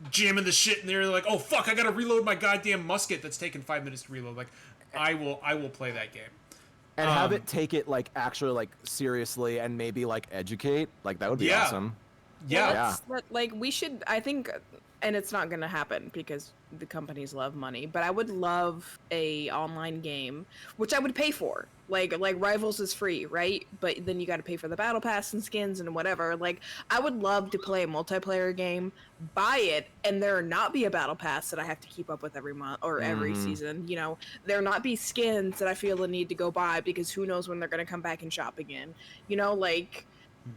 S1: jamming the shit in there. Like, oh fuck, I gotta reload my goddamn musket that's taken 5 minutes to reload. Like, I will play that game.
S3: And have it take it like actually like seriously and maybe like educate. Like that would be awesome.
S1: Yeah.
S2: Like we should, I think, and it's not gonna happen because the companies love money, but I would love a online game, which I would pay for. Like Rivals is free, right? But then you got to pay for the battle pass and skins and whatever. Like I would love to play a multiplayer game, buy it, and there not be a battle pass that I have to keep up with every month or every season. There not be skins that I feel the need to go buy because who knows when they're gonna come back and shop again. Like.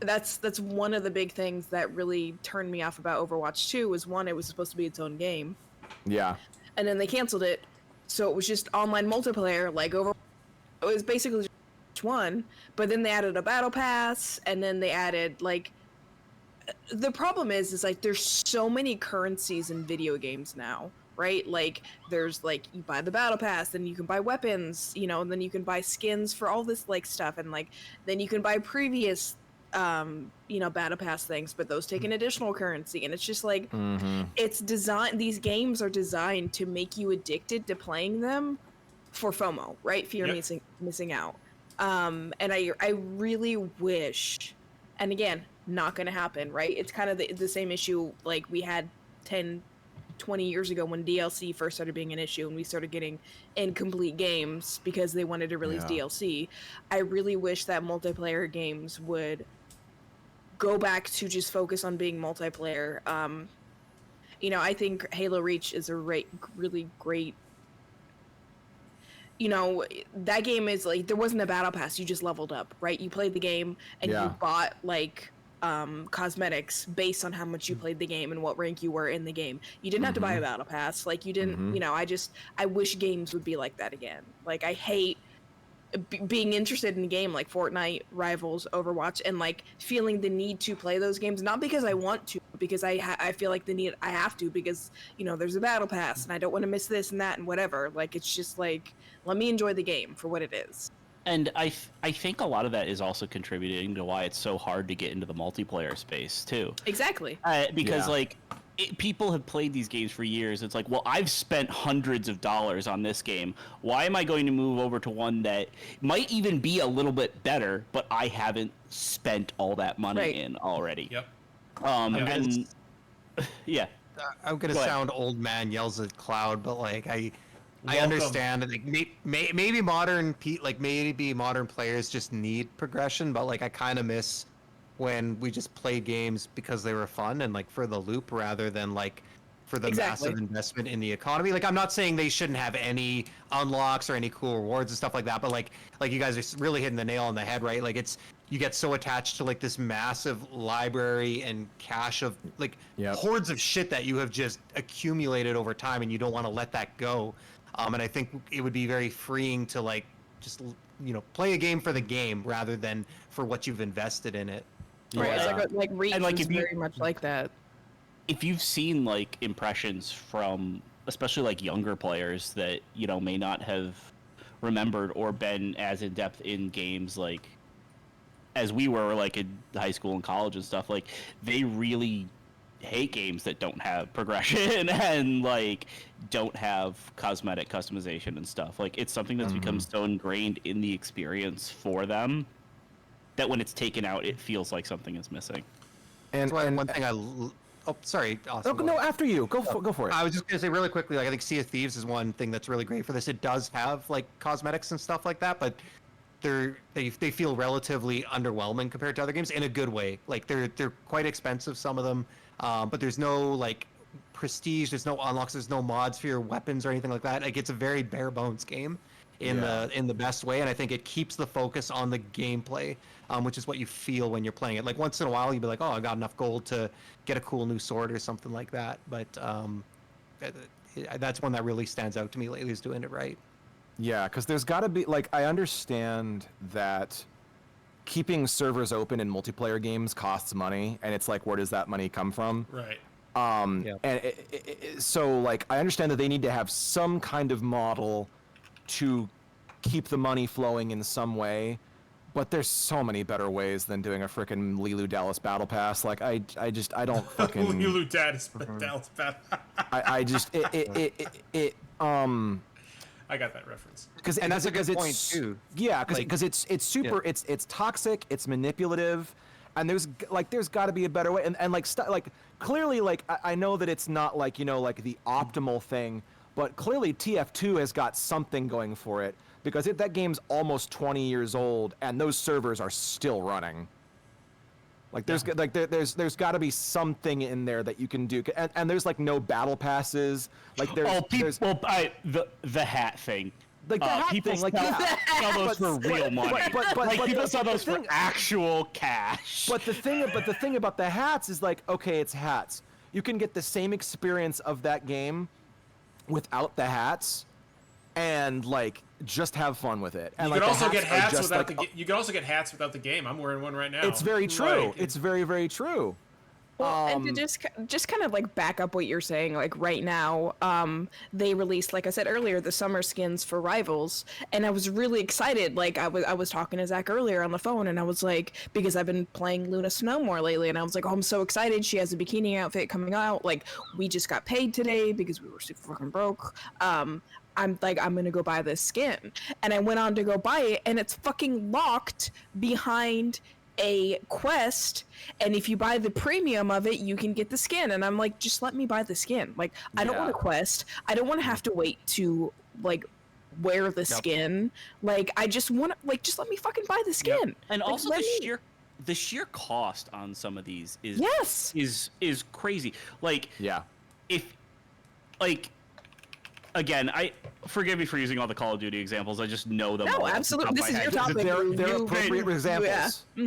S2: That's one of the big things that really turned me off about Overwatch 2 was one, it was supposed to be its own game.
S3: Yeah.
S2: And then they canceled it, so it was just online multiplayer, like it was basically just one, but then they added a battle pass, and then they added like the problem is like there's so many currencies in video games now, right? Like there's like you buy the battle pass, then you can buy weapons, and then you can buy skins for all this like stuff, and like then you can buy previous battle pass things, but those take an additional currency, and it's just like it's designed. These games are designed to make you addicted to playing them for FOMO, right? Fear of missing out. And I really wish, and again, not going to happen, right? It's kind of the same issue like we had 10, 20 years ago when DLC first started being an issue and we started getting incomplete games because they wanted to release DLC. I really wish that multiplayer games would go back to just focus on being multiplayer. I think Halo Reach is a really great. That game is like there wasn't a battle pass. You just leveled up, right? You played the game and you bought like cosmetics based on how much you played the game and what rank you were in the game. You didn't have to buy a battle pass. Like you didn't, I wish games would be like that again. Like I hate being interested in a game like Fortnite, Rivals, Overwatch, and like feeling the need to play those games, not because I want to, because I feel like I have to, because there's a battle pass and I don't want to miss this and that and whatever. Like it's just like, let me enjoy the game for what it is.
S5: And I think a lot of that is also contributing to why it's so hard to get into the multiplayer space too.
S2: Exactly.
S5: Because people have played these games for years. It's like, well, I've spent hundreds of dollars on this game. Why am I going to move over to one that might even be a little bit better, but I haven't spent all that money in already?
S1: Yep.
S5: And yeah.
S4: I'm gonna sound old man yells at cloud, but like I understand that like, maybe modern players just need progression, but like I kind of miss when we just played games because they were fun and like for the loop rather than like for the massive investment in the economy. Like I'm not saying they shouldn't have any unlocks or any cool rewards and stuff like that, but like you guys are really hitting the nail on the head, right? Like you get so attached to like this massive library and cache of like hordes of shit that you have just accumulated over time and you don't want to let that go. And I think it would be very freeing to like just play a game for the game rather than for what you've invested in it.
S2: Right, it's like Reach is very much like that.
S5: If you've seen like impressions from especially like younger players that may not have remembered or been as in depth in games like as we were like in high school and college and stuff, like they really hate games that don't have progression and like don't have cosmetic customization and stuff. Like it's something that's become so ingrained in the experience for them that when it's taken out, it feels like something is missing.
S4: And one thing sorry, Austin.
S3: No, after you. Go for it.
S4: I was just gonna say really quickly, like I think Sea of Thieves is one thing that's really great for this. It does have like cosmetics and stuff like that, but they feel relatively underwhelming compared to other games in a good way. Like they're quite expensive, some of them, but there's no like prestige, there's no unlocks, there's no mods for your weapons or anything like that. Like it's a very bare bones game in the best way, and I think it keeps the focus on the gameplay, which is what you feel when you're playing it. Like once in a while you'll be like, oh, I got enough gold to get a cool new sword or something like that, but that's one that really stands out to me lately, is doing it right.
S3: Yeah, because there's got to be, like, I understand that keeping servers open in multiplayer games costs money, and it's like, where does that money come from?
S1: Right.
S3: And so, like, I understand that they need to have some kind of model to keep the money flowing in some way, but there's so many better ways than doing a frickin' Lilu Dallas Battle Pass. Like, I don't fucking...
S1: Lilu Dallas Battle I got that reference.
S4: And that's a good point too.
S3: Yeah, because it's super. Yeah. It's toxic. It's manipulative, and there's got to be a better way. And like clearly, like I know that it's not like like the optimal thing, but clearly TF2 has got something going for it, because that game's almost 20 years old and those servers are still running. Like there's got to be something in there that you can do, and there's like no battle passes. Like the
S5: hat thing.
S3: Like the hat
S5: people
S3: thing, like
S5: sell those for real money. But people sell those for actual cash.
S3: But the thing about the hats is like, okay, it's hats. You can get the same experience of that game without the hats, and like just have fun with it. And
S1: you
S3: like,
S1: could also get hats without
S3: like,
S1: you could also get hats without the game. I'm wearing one right now.
S3: It's very true.
S1: Like,
S3: it's very, very true.
S2: Well, and to just kind of like back up what you're saying, like right now, they released, like I said earlier, the summer skins for Rivals, and I was really excited. Like I was talking to Zach earlier on the phone, and I was like, because I've been playing Luna Snow more lately, and I was like, oh, I'm so excited. She has a bikini outfit coming out. Like we just got paid today because we were super fucking broke. I'm like, I'm gonna go buy this skin, and I went on to go buy it, and it's fucking locked behind a quest, and if you buy the premium of it, you can get the skin. And I'm like, just let me buy the skin. Like, I don't want a quest. I don't want to have to wait to like wear the skin. Like, I just want to, like, just let me fucking buy the skin.
S5: Yep. And
S2: like,
S5: also the sheer cost on some of these is is crazy. Like, if like, again, I forgive me for using all the Call of Duty examples. I just know them.
S2: No, absolutely. This is your topic.
S3: They're appropriate examples.
S2: Yeah.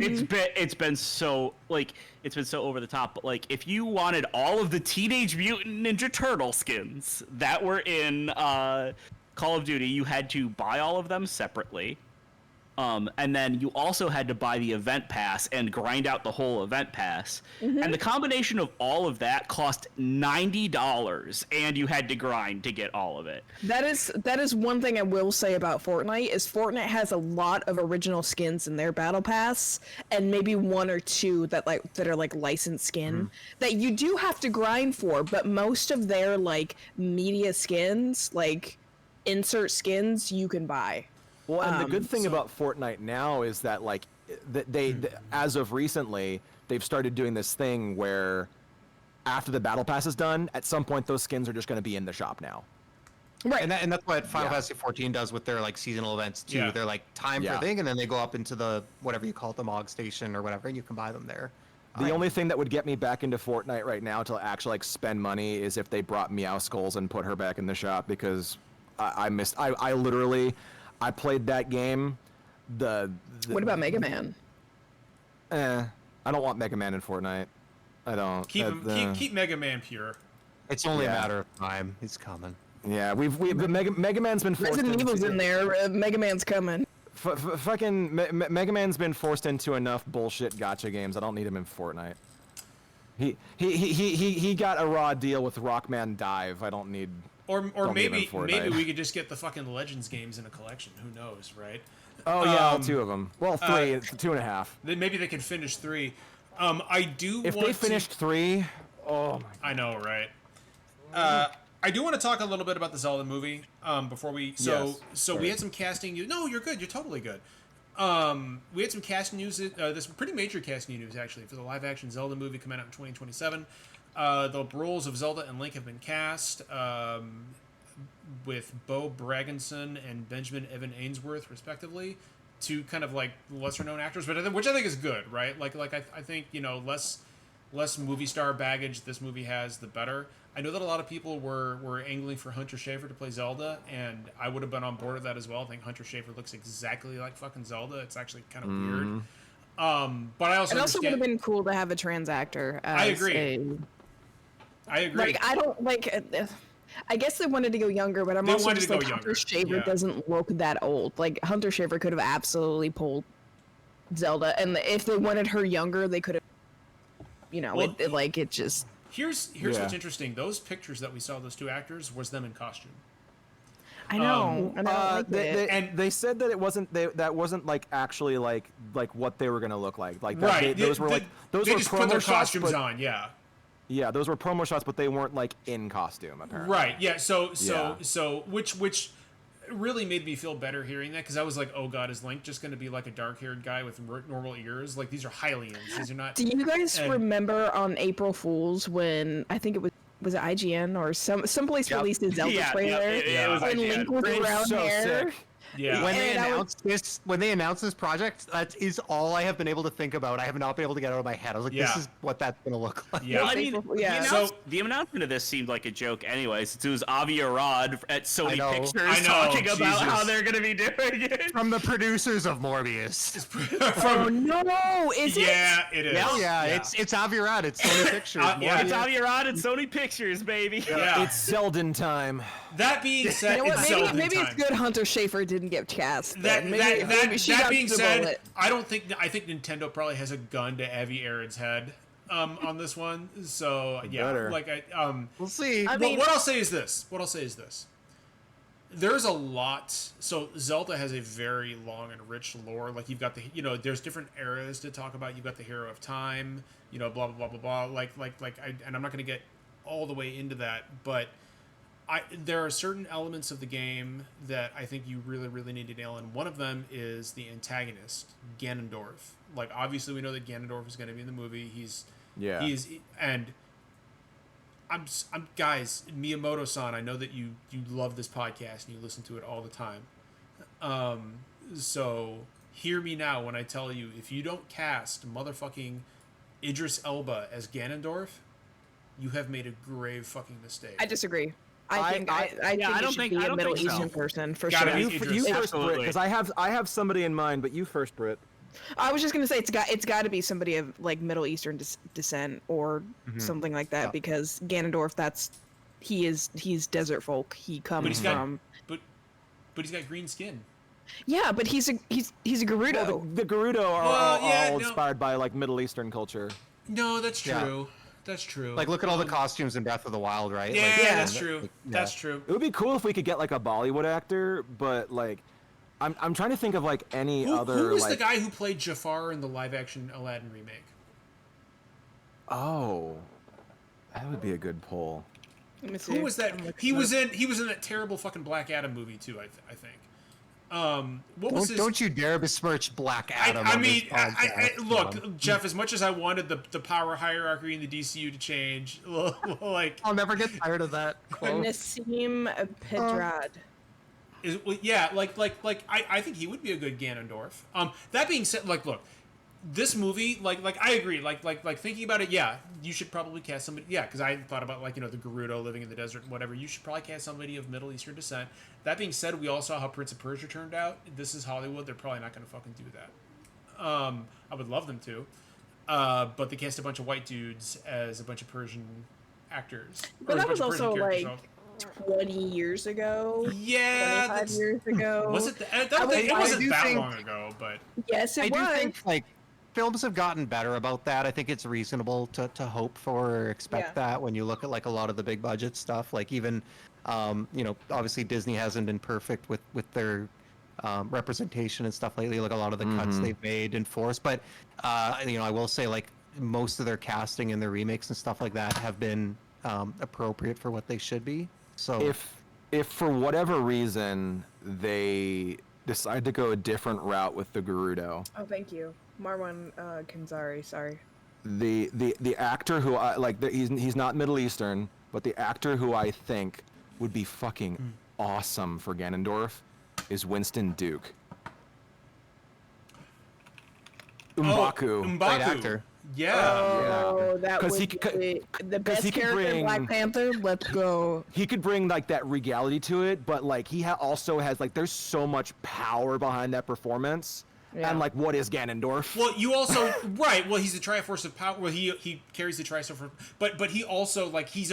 S5: It's been so over the top. But like, if you wanted all of the Teenage Mutant Ninja Turtle skins that were in Call of Duty, you had to buy all of them separately. And then you also had to buy the event pass and grind out the whole event pass. And the combination of all of that cost $90, and you had to grind to get all of it.
S2: That is one thing I will say about Fortnite is Fortnite has a lot of original skins in their battle pass, and maybe one or two that are like licensed skin that you do have to grind for, but most of their like media skins, like insert skins, you can buy.
S3: Well, and the good thing about Fortnite now is that, like, as of recently, they've started doing this thing where after the battle pass is done, at some point those skins are just going to be in the shop now.
S2: Right.
S4: And that's what Final Fantasy 14 does with their like seasonal events too.
S1: Yeah.
S4: They're like time for thing, and then they go up into the whatever you call it, the Mog Station or whatever, and you can buy them there.
S3: The only thing that would get me back into Fortnite right now to actually like spend money is if they brought Meow Skulls and put her back in the shop, because I literally played that game. What
S2: about Mega Man?
S3: I don't want Mega Man in Fortnite. I don't.
S1: Keep Mega Man pure.
S4: It's only a matter of time. He's coming.
S3: Yeah, Mega Man's been forced.
S2: Resident Evil's in there. Mega Man's coming.
S3: Fucking Mega Man's been forced into enough bullshit gacha games. I don't need him in Fortnite. He got a raw deal with Rockman Dive. I don't need.
S1: Or maybe we could just get the fucking Legends games in a collection. Who knows, right?
S3: Oh yeah, 2 of them. Well, 3, 2.5.
S1: Then maybe they could finish 3. I do.
S3: If they finished 3, oh my.
S1: I know, right? I do want to talk a little bit about the Zelda movie. Before we we had some casting news. No, you're good. You're totally good. We had some casting news. This pretty major casting news actually for the live-action Zelda movie coming out in 2027. The roles of Zelda and Link have been cast with Bo Bragenson and Benjamin Evan Ainsworth, respectively, two kind of like lesser-known actors, but which I think is good, right? Like I think, you know, less movie star baggage this movie has, the better. I know that a lot of people were angling for Hunter Schafer to play Zelda, and I would have been on board with that as well. I think Hunter Schafer looks exactly like fucking Zelda. It's actually kind of weird. But I also
S2: would have been cool to have a trans actor.
S1: I agree.
S2: Like, I don't like. I guess they wanted to go younger, but I'm also just like Hunter Schafer doesn't look that old. Like Hunter Schafer could have absolutely pulled Zelda, and if they wanted her younger, they could have. You know, well, it just.
S1: Here's what's interesting. Those pictures that we saw of those two actors was them in costume.
S2: I know. And I don't like
S3: they said that it wasn't that wasn't like actually like what they were gonna look like. Like that,
S1: right.
S3: Those were
S1: just put their costumes
S3: shots,
S1: on. Yeah.
S3: Yeah, those were promo shots, but they weren't like in costume apparently.
S1: Right. Yeah. So which really made me feel better hearing that, because I was like, oh god, is Link just going to be like a dark-haired guy with normal ears? Like, these are Hylians. These are not.
S2: Do you guys remember on April Fools when I think it was it IGN or someplace released a Zelda trailer?
S5: It was
S2: and
S5: IGN.
S2: Link with brown hair.
S3: Sick.
S1: Yeah.
S4: When they announced this project, that is all I have been able to think about. I have not been able to get out of my head. I was like, this is what that's going to look like.
S1: Yeah.
S5: Well, I mean, the announcement of this seemed like a joke anyway, since it was Avi Arad at Sony Pictures talking about how they're going to be doing it.
S4: From the producers of Morbius.
S2: Oh, no. Is it?
S1: Yeah, it is.
S4: Yeah. It's Avi Arad. It's Sony Pictures.
S5: It's Avi Arad and Sony Pictures, baby.
S1: Yeah.
S3: It's Zelda time.
S1: That being said,
S2: you know what? Maybe it's good Hunter Schafer didn't get cast.
S1: That being said,
S2: bullet.
S1: I think Nintendo probably has a gun to Avi Arad's head. on this one. So yeah,
S3: Better.
S1: like
S4: We'll see.
S2: I mean,
S1: what I'll say is this. There's a lot. So Zelda has a very long and rich lore. Like you've got there's different eras to talk about. You've got the Hero of Time, blah blah blah blah blah. And I'm not going to get all the way into that, but there are certain elements of the game that I think you really, really need to nail in. One of them is the antagonist, Ganondorf. Like, obviously, we know that Ganondorf is going to be in the movie. I'm guys, Miyamoto-san, I know that you love this podcast and you listen to it all the time. So hear me now when I tell you, if you don't cast motherfucking Idris Elba as Ganondorf, you have made a grave fucking mistake.
S2: I disagree. I think
S5: I don't
S2: it should
S5: think-
S2: be
S5: I
S2: a
S5: don't
S2: Middle
S5: think so.
S2: Eastern person for
S1: Gotta
S2: sure.
S1: be
S3: You
S1: Idris.
S3: first, Brit,
S5: Absolutely.
S3: because I have somebody in mind, but you first, Brit.
S2: I was just gonna say it's got to be somebody of like Middle Eastern descent or something like that, because Ganondorf, he's desert folk. He comes
S1: But he's got
S2: from
S1: but he's got green skin.
S2: yeah, but he's a Gerudo.
S3: Well, the Gerudo are all inspired by like Middle Eastern culture.
S1: No, that's
S4: Yeah.
S1: true. That's true.
S4: Like, look at all the costumes in Breath of the Wild, right?
S1: Yeah,
S4: Like,
S1: that's true. That's true.
S3: It would be cool if we could get like a Bollywood actor, but like, I'm trying to think of like any other.
S1: Who was
S3: like,
S1: the guy who played Jafar in the live-action Aladdin remake?
S3: Oh, that would be a good poll.
S2: Let me see.
S1: Who was that?
S2: I'm looking
S1: He
S2: it
S1: was
S2: up.
S1: in that terrible fucking Black Adam movie too. I think. What was his?
S4: Don't you dare besmirch Black Adam.
S1: I
S4: on this
S1: mean,
S4: podcast.
S1: look, Jeff. As much as I wanted the power hierarchy in the DCU to change, like,
S4: I'll never get tired of that quote.
S2: Nassim Pedrad.
S1: I think he would be a good Ganondorf. That being said, like, look, this movie, like I agree, like thinking about it, yeah, you should probably cast somebody, yeah, because I thought about like the Gerudo living in the desert, whatever. You should probably cast somebody of Middle Eastern descent. That being said, we all saw how Prince of Persia turned out. This is Hollywood; they're probably not going to fucking do that. I would love them to, but they cast a bunch of white dudes as a bunch of Persian actors.
S2: But
S1: or a
S2: that
S1: bunch
S2: was
S1: of Persian
S2: also
S1: characters,
S2: like 20 years ago.
S1: yeah,
S2: 25 years ago.
S1: was it? It
S4: I
S1: wasn't
S4: do
S1: that
S4: think-
S1: long ago, but.
S2: Yes, it
S4: I do
S2: was.
S4: think like films have gotten better about that. I think it's reasonable to hope for or expect
S2: Yeah.
S4: that when you look at like a lot of the big budget stuff. Like even obviously Disney hasn't been perfect with their representation and stuff lately. Like a lot of the cuts they've made and forced. But I will say like most of their casting and their remakes and stuff like that have been appropriate for what they should be. So
S3: If for whatever reason they decide to go a different route with the Gerudo,
S2: Oh, thank you. Marwan Kanzari, sorry.
S3: the actor who I like, he's not Middle Eastern, but the actor who I think would be fucking awesome for Ganondorf is Winston Duke. M'Baku.
S1: M'Baku.
S4: great actor.
S1: Yeah.
S2: Oh, that
S3: 'Cause
S2: was
S3: he could-
S2: the best
S3: he could
S2: character in
S3: bring-
S2: Black Panther. Let's go.
S3: He could bring like that regality to it, but like he also has like there's so much power behind that performance.
S2: Yeah.
S3: And like, what is Ganondorf?
S1: Well, you also right. Well, he's the Triforce of Power. Well, he carries the Triforce, but he also like he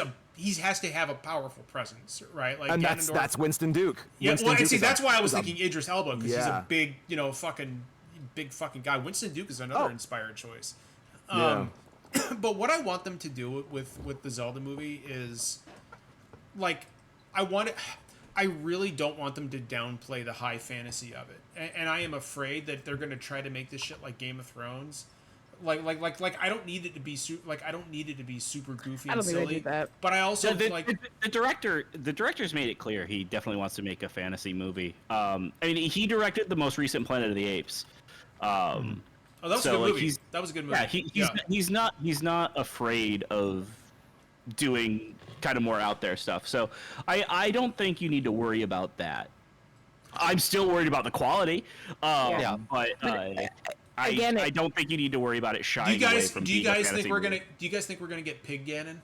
S1: has to have a powerful presence, right? Like
S3: And
S1: Ganondorf.
S3: that's Winston Duke.
S1: Yeah.
S3: Winston
S1: Well, and
S3: Duke
S1: see,
S3: is
S1: that's why I was
S3: is
S1: thinking Idris Elba because he's
S3: Yeah.
S1: a big, big fucking guy. Winston Duke is another
S3: Oh.
S1: inspired choice.
S3: Yeah.
S1: But what I want them to do with the Zelda movie is, like, I really don't want them to downplay the high fantasy of it, and I am afraid that they're gonna try to make this shit like Game of Thrones. Like I don't need it to be I don't need it to be super goofy
S2: I
S1: and
S2: don't think they
S1: silly.
S2: do that.
S1: But I also
S5: The director's made it clear he definitely wants to make a fantasy movie. I mean, he directed the most recent Planet of the Apes.
S1: Oh, that was
S5: So,
S1: a good
S5: like,
S1: movie. That was a good movie.
S5: Yeah, he's not afraid of doing kind of more out there stuff. So I don't think you need to worry about that. I'm still worried about the quality.
S2: Yeah.
S5: But
S2: again,
S5: I don't think you need to worry about it
S1: Do
S5: shying
S1: you
S5: away
S1: guys
S5: from
S1: do you
S5: being a
S1: guys
S5: fantasy
S1: think we're
S5: movie.
S1: gonna do you guys think we're gonna get Pig Ganon?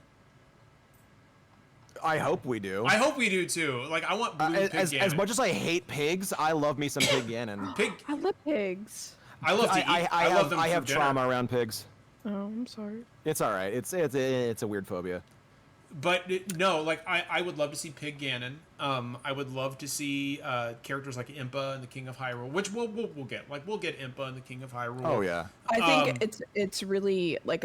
S3: I hope we do.
S1: I hope we do too. Like I want blue Pig Ganon.
S3: As much as I hate pigs, I love me some Pig Ganon.
S1: Pig.
S2: I love pigs.
S1: I love to eat. I love them
S3: I
S1: for
S3: have
S1: dinner.
S3: trauma around pigs.
S2: Oh, I'm sorry.
S3: It's all right. It's a weird phobia.
S1: But no, like I would love to see Pig Ganon. I would love to see characters like Impa and the King of Hyrule, which we'll get. Like we'll get Impa and the King of Hyrule.
S3: Oh yeah.
S2: I think it's really like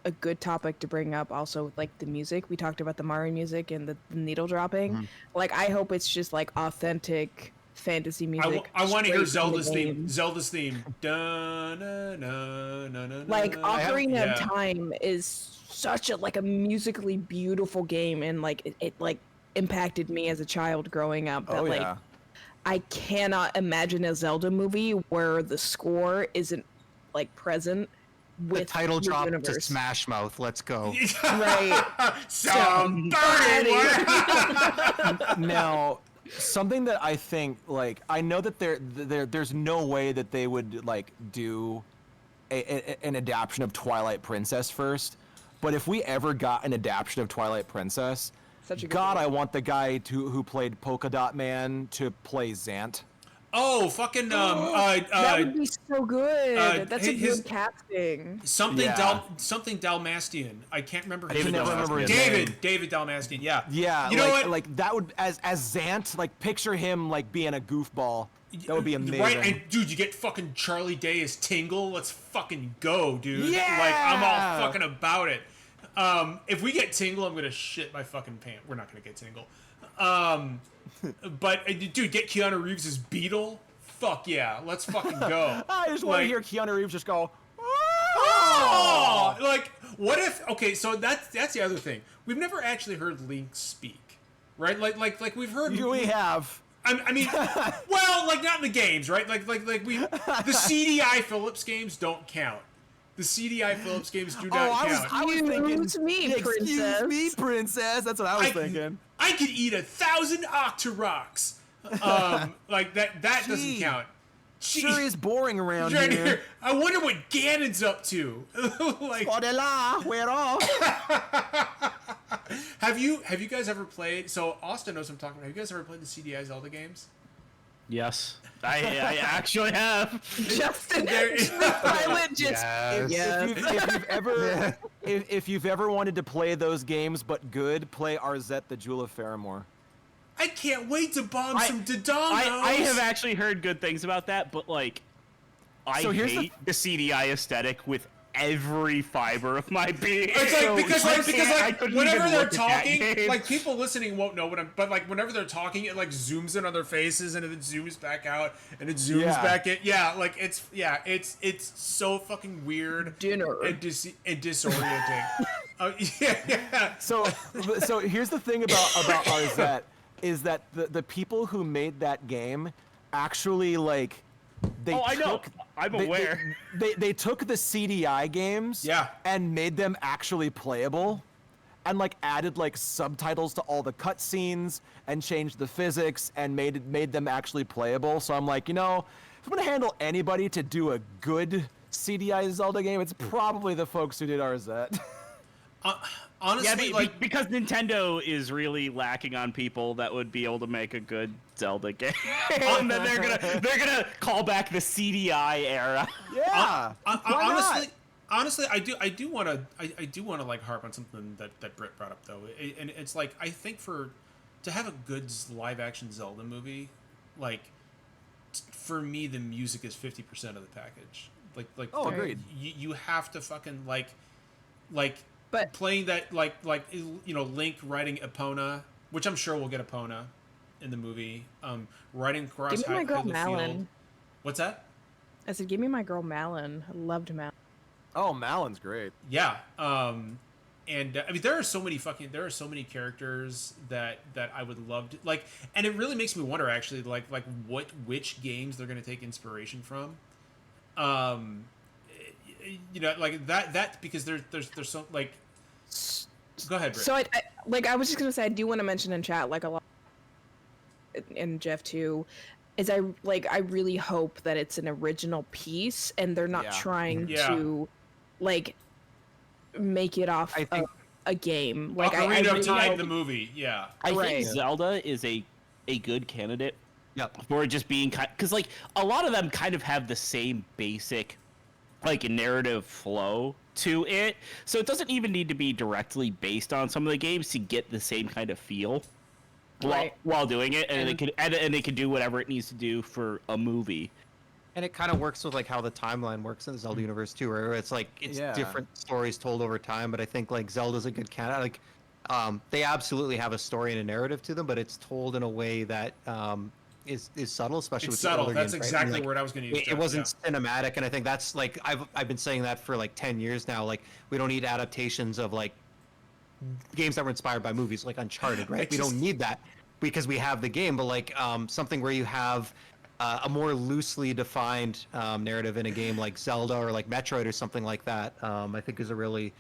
S2: a good topic to bring up. Also, like the music, we talked about the Mario music and the needle dropping. Like, I hope it's just like authentic fantasy music.
S1: I want to hear
S2: straight from the
S1: Zelda's theme.
S2: game.
S1: Zelda's theme. Dun, na, na, na, na,
S2: Like
S1: na.
S2: Ocarina
S1: Yeah.
S2: of Time is such a like a musically beautiful game, and like it like impacted me as a child growing up. That
S3: Oh
S2: like
S3: yeah.
S2: I cannot imagine a Zelda movie where the score isn't like present with
S4: The title
S2: your
S4: drop to
S2: universe.
S4: Smash Mouth. Let's go.
S2: Right.
S1: Somebody.
S3: Now, something that I think, like, I know that there's no way that they would like do an adaptation of Twilight Princess first, but if we ever got an adaptation of Twilight Princess,
S2: Such a good
S3: God,
S2: movie.
S3: I want the guy who played Polka Dot Man to play Zant.
S1: Oh, fucking
S2: That would be so good. That's a
S1: his-
S2: good casting.
S1: something
S3: Yeah.
S1: something Dalmastian. I can't remember.
S3: I can never remember his
S1: David
S3: name.
S1: David Dalmastian. Yeah.
S3: Yeah,
S1: You know
S3: like,
S1: what?
S3: like that would as Zant, like picture him like being a goofball. That would be amazing.
S1: Right, and dude, you get fucking Charlie Day as Tingle. Let's fucking go, dude.
S3: Yeah!
S1: Like, I'm all fucking about it. If we get Tingle, I'm gonna shit my fucking pants. We're not gonna get Tingle. But dude, get Keanu Reeves as Beetle. Fuck yeah, let's fucking go.
S3: I just want to
S1: Like-
S3: hear Keanu Reeves just go.
S1: Oh, like what if? Okay, so that's the other thing. We've never actually heard Link speak, right? Like we've heard.
S3: We have.
S1: I mean, well, like not in the games, right? Like we the CDI Phillips games don't count. The CDI Phillips games do not count.
S3: I was thinking.
S2: Excuse me,
S3: Excuse
S2: princess.
S3: me, princess. That's what I was thinking.
S1: I could eat 1,000 Octoroks. Like that doesn't
S3: Gee.
S1: count.
S3: Sure is boring around
S1: Right
S3: here.
S1: here. I wonder what Ganon's up to. Like,
S3: Odela, we're off.
S1: have you guys ever played? So Austin knows what I'm talking about. Have you guys ever played the CDI Zelda games?
S5: Yes, I actually have.
S2: Justin,
S1: There-
S2: silent just
S4: Yes.
S2: yes.
S3: If you've ever wanted to play those games but good, play Arzette the Jewel of Faramore.
S1: I can't wait to bomb
S5: I-
S1: some Dodongos.
S5: I have actually heard good things about that, but like, I
S3: So here's the-
S5: hate the CDI aesthetic with every fiber of my being.
S1: It's like
S3: So-
S1: because
S5: I
S1: like
S5: couldn't
S1: whenever
S5: even
S1: they're
S5: look at that
S1: talking,
S5: game.
S1: like people listening won't know what I'm. But like whenever they're talking, it like zooms in on their faces and it zooms back out and it zooms
S3: Yeah.
S1: back in. Yeah, like it's so fucking weird
S2: Dinner.
S1: and disorienting. Yeah.
S3: So here's the thing about Arzette is that the people who made that game actually like they
S5: Oh, I know.
S3: took-
S5: I'm
S3: they-
S5: aware.
S3: They took the CDI games
S1: Yeah.
S3: and made them actually playable and like added like subtitles to all the cutscenes and changed the physics and made them actually playable. So I'm like, if I'm gonna handle anybody to do a good CDI Zelda game, it's probably the folks who did Arzette.
S1: Honestly, like
S5: because Nintendo is really lacking on people that would be able to make a good Zelda game, and then they're gonna call back the CDI era.
S3: Yeah. Why not?
S1: honestly, I do want to like harp on something that Britt brought up though, and it's like I think to have a good live action Zelda movie, like for me the music is 50% of the package. Like
S3: Oh, agreed.
S1: You have to fucking like
S2: But-
S1: playing that like Link riding Epona, which I'm sure we'll get Epona in the movie. Riding across
S2: Give me my girl
S1: Hyrule
S2: Malin.
S1: Field. What's that?
S2: I said, give me my girl Malin. I loved Malin.
S3: Oh, Malin's great.
S1: Yeah. And I mean, there are so many characters that I would love to like, and it really makes me wonder actually, like which games they're gonna take inspiration from. Like that because there's so like. Go ahead, Britt.
S2: So I was just gonna say I do want to mention in chat like a lot, and Jeff too, is I really hope that it's an original piece and they're not
S3: Yeah.
S2: trying
S1: Yeah.
S2: to like make it off
S4: I think-
S2: of a game. Like I
S1: Ocarina
S2: really
S1: of Time,
S2: hope-
S1: the movie. Yeah.
S5: I
S2: Right.
S5: think Zelda is a good candidate
S4: Yep.
S5: for just being because like a lot of them kind of have the same basic like narrative flow to it, so it doesn't even need to be directly based on some of the games to get the same kind of feel
S2: Right.
S5: while doing it, and
S2: And-
S5: they could edit and they could do whatever it needs to do for a movie.
S4: And it kind of works with like how the timeline works in the Zelda universe too, where it's like it's
S3: Yeah.
S4: different stories told over time. But I think like Zelda's a good candidate. Like, they absolutely have a story and a narrative to them, but it's told in a way that is subtle, especially
S1: It's
S4: with
S1: subtle.
S4: the older
S1: That's
S4: games, right?
S1: exactly
S4: Like,
S1: the word I was going to use.
S4: it
S1: Jeff,
S4: wasn't cinematic, and I think that's like I've been saying that for like 10 years now. Like, we don't need adaptations of like games that were inspired by movies, like Uncharted, right? We don't need that because we have the game. But like something where you have a more loosely defined narrative in a game like Zelda or like Metroid or something like that, I think is a really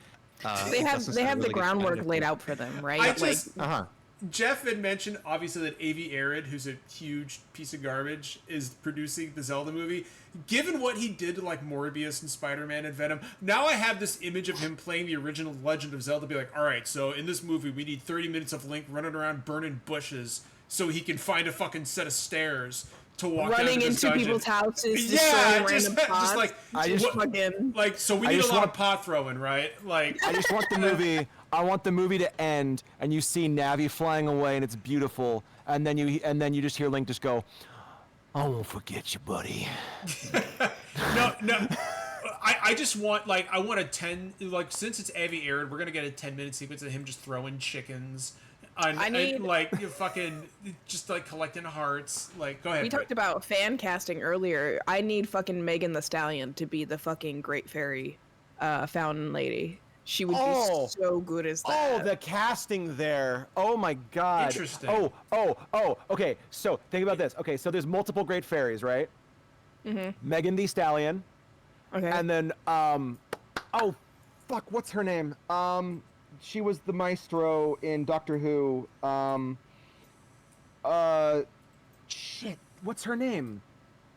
S2: They have
S4: Justin
S2: they
S4: said, a
S2: have the
S4: really good
S2: groundwork
S4: candidate
S2: laid
S4: for it.
S2: out for them, right?
S1: I
S2: Like,
S1: just
S3: Uh-huh.
S1: Jeff had mentioned obviously that Avi Arad, who's a huge piece of garbage, is producing the Zelda movie. Given what he did to like Morbius and Spider-Man and Venom, now I have this image of him playing the original Legend of Zelda. Be like, all right, so in this movie we need 30 minutes of Link running around burning bushes so he can find a fucking set of stairs to walk down
S2: running
S1: to this
S2: into
S1: dungeon.
S2: people's houses,
S1: Yeah,
S2: destroying
S1: just,
S2: random pots.
S1: just like
S3: I just
S2: fucking.
S1: like so we
S3: I
S1: need a
S3: just
S1: lot
S3: want-
S1: of pot throwing, right? Like
S3: I just want the movie. I want the movie to end, and you see Navi flying away, and it's beautiful, and then you just hear Link just go, "I won't forget you, buddy."
S1: no. I just want like I want a 10 like since it's Avi Arad, we're gonna get a 10-minute sequence of him just throwing chickens. And like you fucking just like collecting hearts. Like go ahead.
S2: We talked about fan casting earlier. I need fucking Megan the Stallion to be the fucking Great Fairy fountain lady. She would
S3: Oh.
S2: be so good as
S3: Oh,
S2: that.
S3: the casting there. Oh my god.
S1: Interesting.
S3: Oh. Okay, so think about this. Okay, so there's multiple great fairies, right? Mm-hmm. Megan the Stallion,
S2: Okay.
S3: and then oh, fuck, what's her name? She was the maestro in Doctor Who. Shit, what's her name?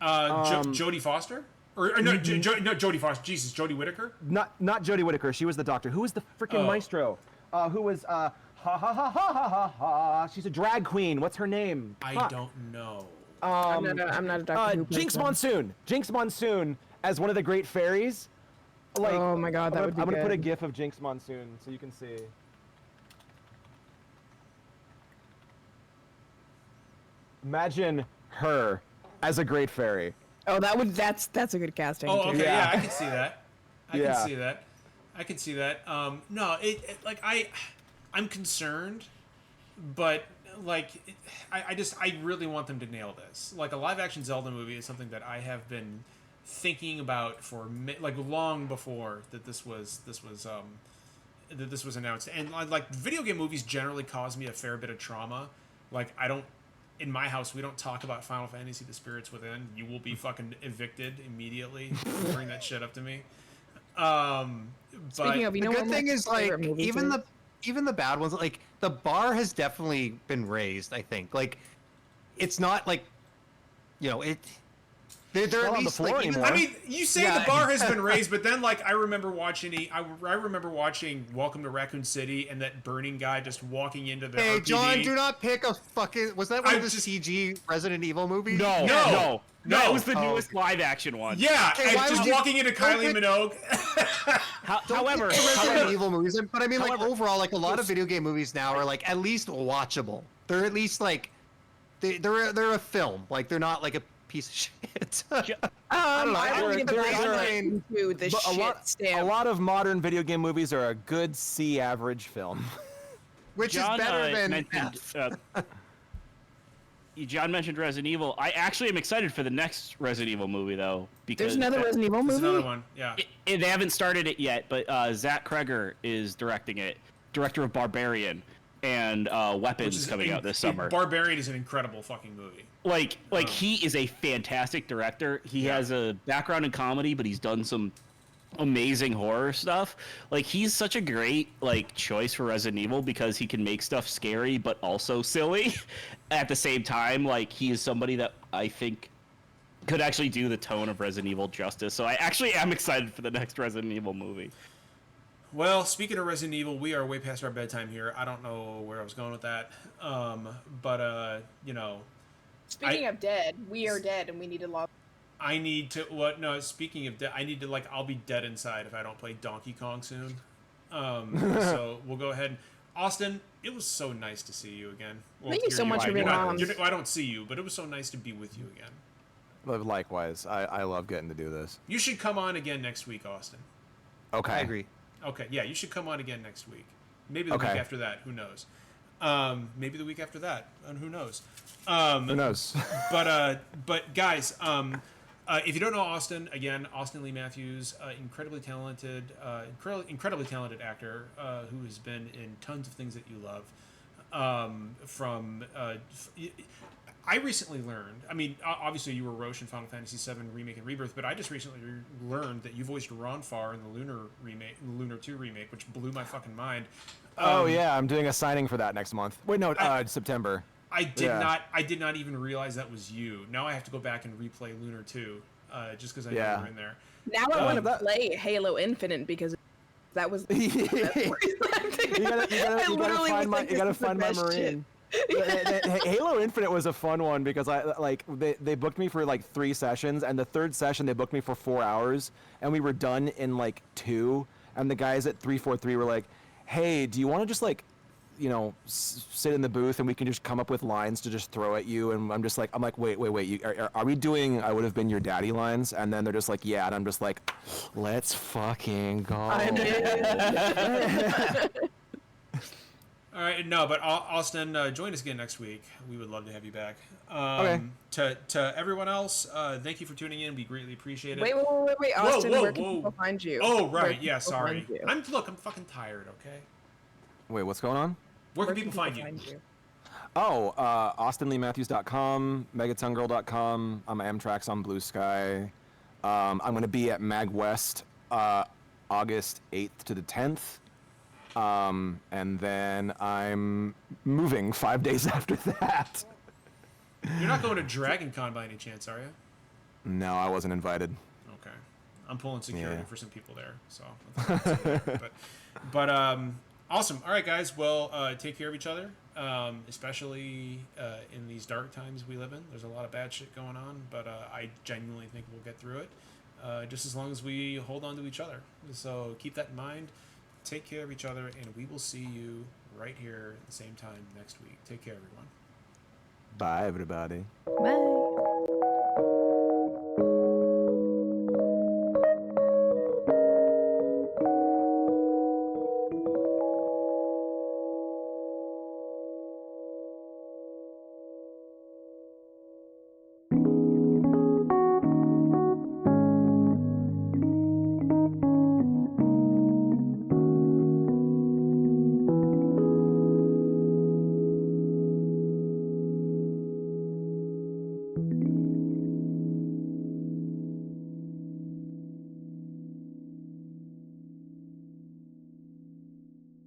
S1: Jodie Foster? Or no, no, Jodie Foster. Jesus, Jodie Whittaker?
S3: Not Jodie Whittaker. She was the Doctor. Who was the freaking
S1: Oh.
S3: maestro? Who was ha ha ha ha ha ha ha? She's a drag queen. What's her name?
S1: I
S3: Fuck.
S1: don't know.
S2: I'm not a Doctor Who
S3: Jinx
S2: person.
S3: Monsoon. Jinx Monsoon as one of the great fairies. Like,
S2: Oh my God, that would be
S3: I'm gonna put a
S2: good.
S3: gif of Jinx Monsoon so you can see. Imagine her as a great fairy.
S2: Oh, that's a good casting.
S1: Oh,
S2: too.
S1: okay,
S3: Yeah.
S1: yeah, I can see that. I
S3: Yeah.
S1: can see that. I can see that. No, like I'm concerned, but like I really want them to nail this. Like a live action Zelda movie is something that I have been thinking about for like long before that this was announced. And like video game movies generally cause me a fair bit of trauma. Like in my house, we don't talk about Final Fantasy: The Spirits Within. You will be fucking evicted immediately if you bring that shit up to me.
S2: Speaking of, you
S4: The
S2: know
S4: good
S2: what my
S4: thing is like
S2: favorite movies are?
S4: even the bad ones, like the bar has definitely been raised. I think like it's not like they're
S3: not
S4: at
S3: on the
S4: least
S3: floor
S4: like even,
S3: anymore.
S1: I mean, you say
S4: Yeah.
S1: the bar has been raised, but then like I remember watching Welcome to Raccoon City and that burning guy just walking into the
S4: Hey,
S1: RPD.
S4: John, do not pick a fucking. Was that one
S1: I
S4: of the
S1: just-
S4: CG Resident Evil movies?
S5: No,
S1: No.
S5: no, it was the
S4: Oh.
S5: newest live action one.
S1: Yeah,
S4: Okay,
S1: and
S4: why
S1: just
S4: would you-
S1: walking into Kylie
S4: pick-
S1: Minogue.
S5: However,
S4: Pick the Resident
S5: however,
S4: Evil movies, but I mean, like
S5: however-
S4: overall, like a lot of video game movies now are like at least watchable. They're at least like they're a film. Like they're not like a piece of shit.
S2: I
S4: don't know,
S2: I
S4: there-
S2: don't
S4: there
S2: think
S4: is
S2: I'm
S4: a-
S2: into the
S3: But
S2: shit
S3: a
S2: stamp.
S3: lot of modern video game movies are a good C average film.
S4: Which
S5: John
S4: is better than
S5: mentioned.
S4: F.
S5: John mentioned Resident Evil. I actually am excited for the next Resident Evil movie though, because
S2: There's another Resident Evil
S1: There's
S2: movie.
S1: another one. Yeah.
S5: They haven't started it yet, but Zach Kreger is directing it, director of Barbarian and Weapons coming out this summer.
S1: Barbarian is an incredible fucking movie.
S5: Like he is a fantastic director. He has a background in comedy, but he's done some amazing horror stuff. Like he's such a great like choice for Resident Evil because he can make stuff scary but also silly at the same time. Like he is somebody that I think could actually do the tone of Resident Evil justice. So I actually am excited for the next Resident Evil movie.
S1: Well, speaking of Resident Evil, we are way past our bedtime here. I don't know where I was going with that. But you know,
S2: Speaking of dead, we are dead and we need to log.
S1: I need to. What? No. Speaking of dead, I need to like. I'll be dead inside if I don't play Donkey Kong soon. So we'll go ahead. Austin, it was so nice to see you again. Well,
S2: Thank you
S1: here
S2: so much
S1: are.
S2: for being
S1: You're not-
S2: on.
S1: you're- I don't see you, but it was so nice to be with you again.
S3: Likewise, I love getting to do this.
S1: You should come on again next week, Austin.
S3: Okay.
S4: I agree.
S1: Okay, yeah, you should come on again next week. Maybe the
S3: Okay.
S1: week after that. Who knows? Maybe the week after that, and who knows?
S3: Who knows?
S1: But guys, if you don't know Austin, again, Austin Lee Matthews, incredibly talented actor who has been in tons of things that you love. I recently learned. I mean, obviously you were Roche in Final Fantasy VII Remake and Rebirth, but I just recently learned that you voiced Ronfar in the Lunar 2 remake, which blew my fucking mind.
S3: Oh yeah, I'm doing a signing for that next month. Wait, no, September.
S1: I did not even realize that was you. Now I have to go back and replay Lunar 2, just because I know you were in there.
S2: Now I want to play Halo Infinite because that was. You
S3: gotta find my Marine. Halo Infinite was a fun one because they booked me for like 3 sessions, and the third session they booked me for 4 hours, and we were done in like 2. And the guys at 343 were like, "Hey, do you want to just like, sit in the booth and we can just come up with lines to just throw at you?" And I'm like, wait, are we doing I would have been your daddy lines? And then they're just like, yeah, and I'm just like, let's fucking go.
S1: All right, no, but Austin, join us again next week. We would love to have you back.
S3: Okay.
S1: To everyone else, thank you for tuning in. We greatly appreciate it.
S2: Wait, Austin, where can people find you?
S1: Oh,
S2: Where
S1: right,
S2: can
S1: yeah,
S2: people
S1: sorry.
S2: find you?
S1: I'm fucking tired. Okay.
S3: Wait, what's going on?
S1: Where can people find you?
S3: Oh, AustinLeeMatthews.com, MegatonGirl.com. I'm Amtrax on Blue Sky. I'm going to be at MagWest August 8th to the 10th. And then I'm moving 5 days after that.
S1: You're not going to Dragon Con by any chance, are you?
S3: No, I wasn't invited.
S1: Okay. I'm pulling security
S3: Yeah.
S1: for some people there, so. But awesome. All right, guys. Well, take care of each other, especially in these dark times we live in. There's a lot of bad shit going on, but I genuinely think we'll get through it, just as long as we hold on to each other. So keep that in mind. Take care of each other, and we will see you right here at the same time next week. Take care, everyone.
S3: Bye, everybody.
S2: Bye.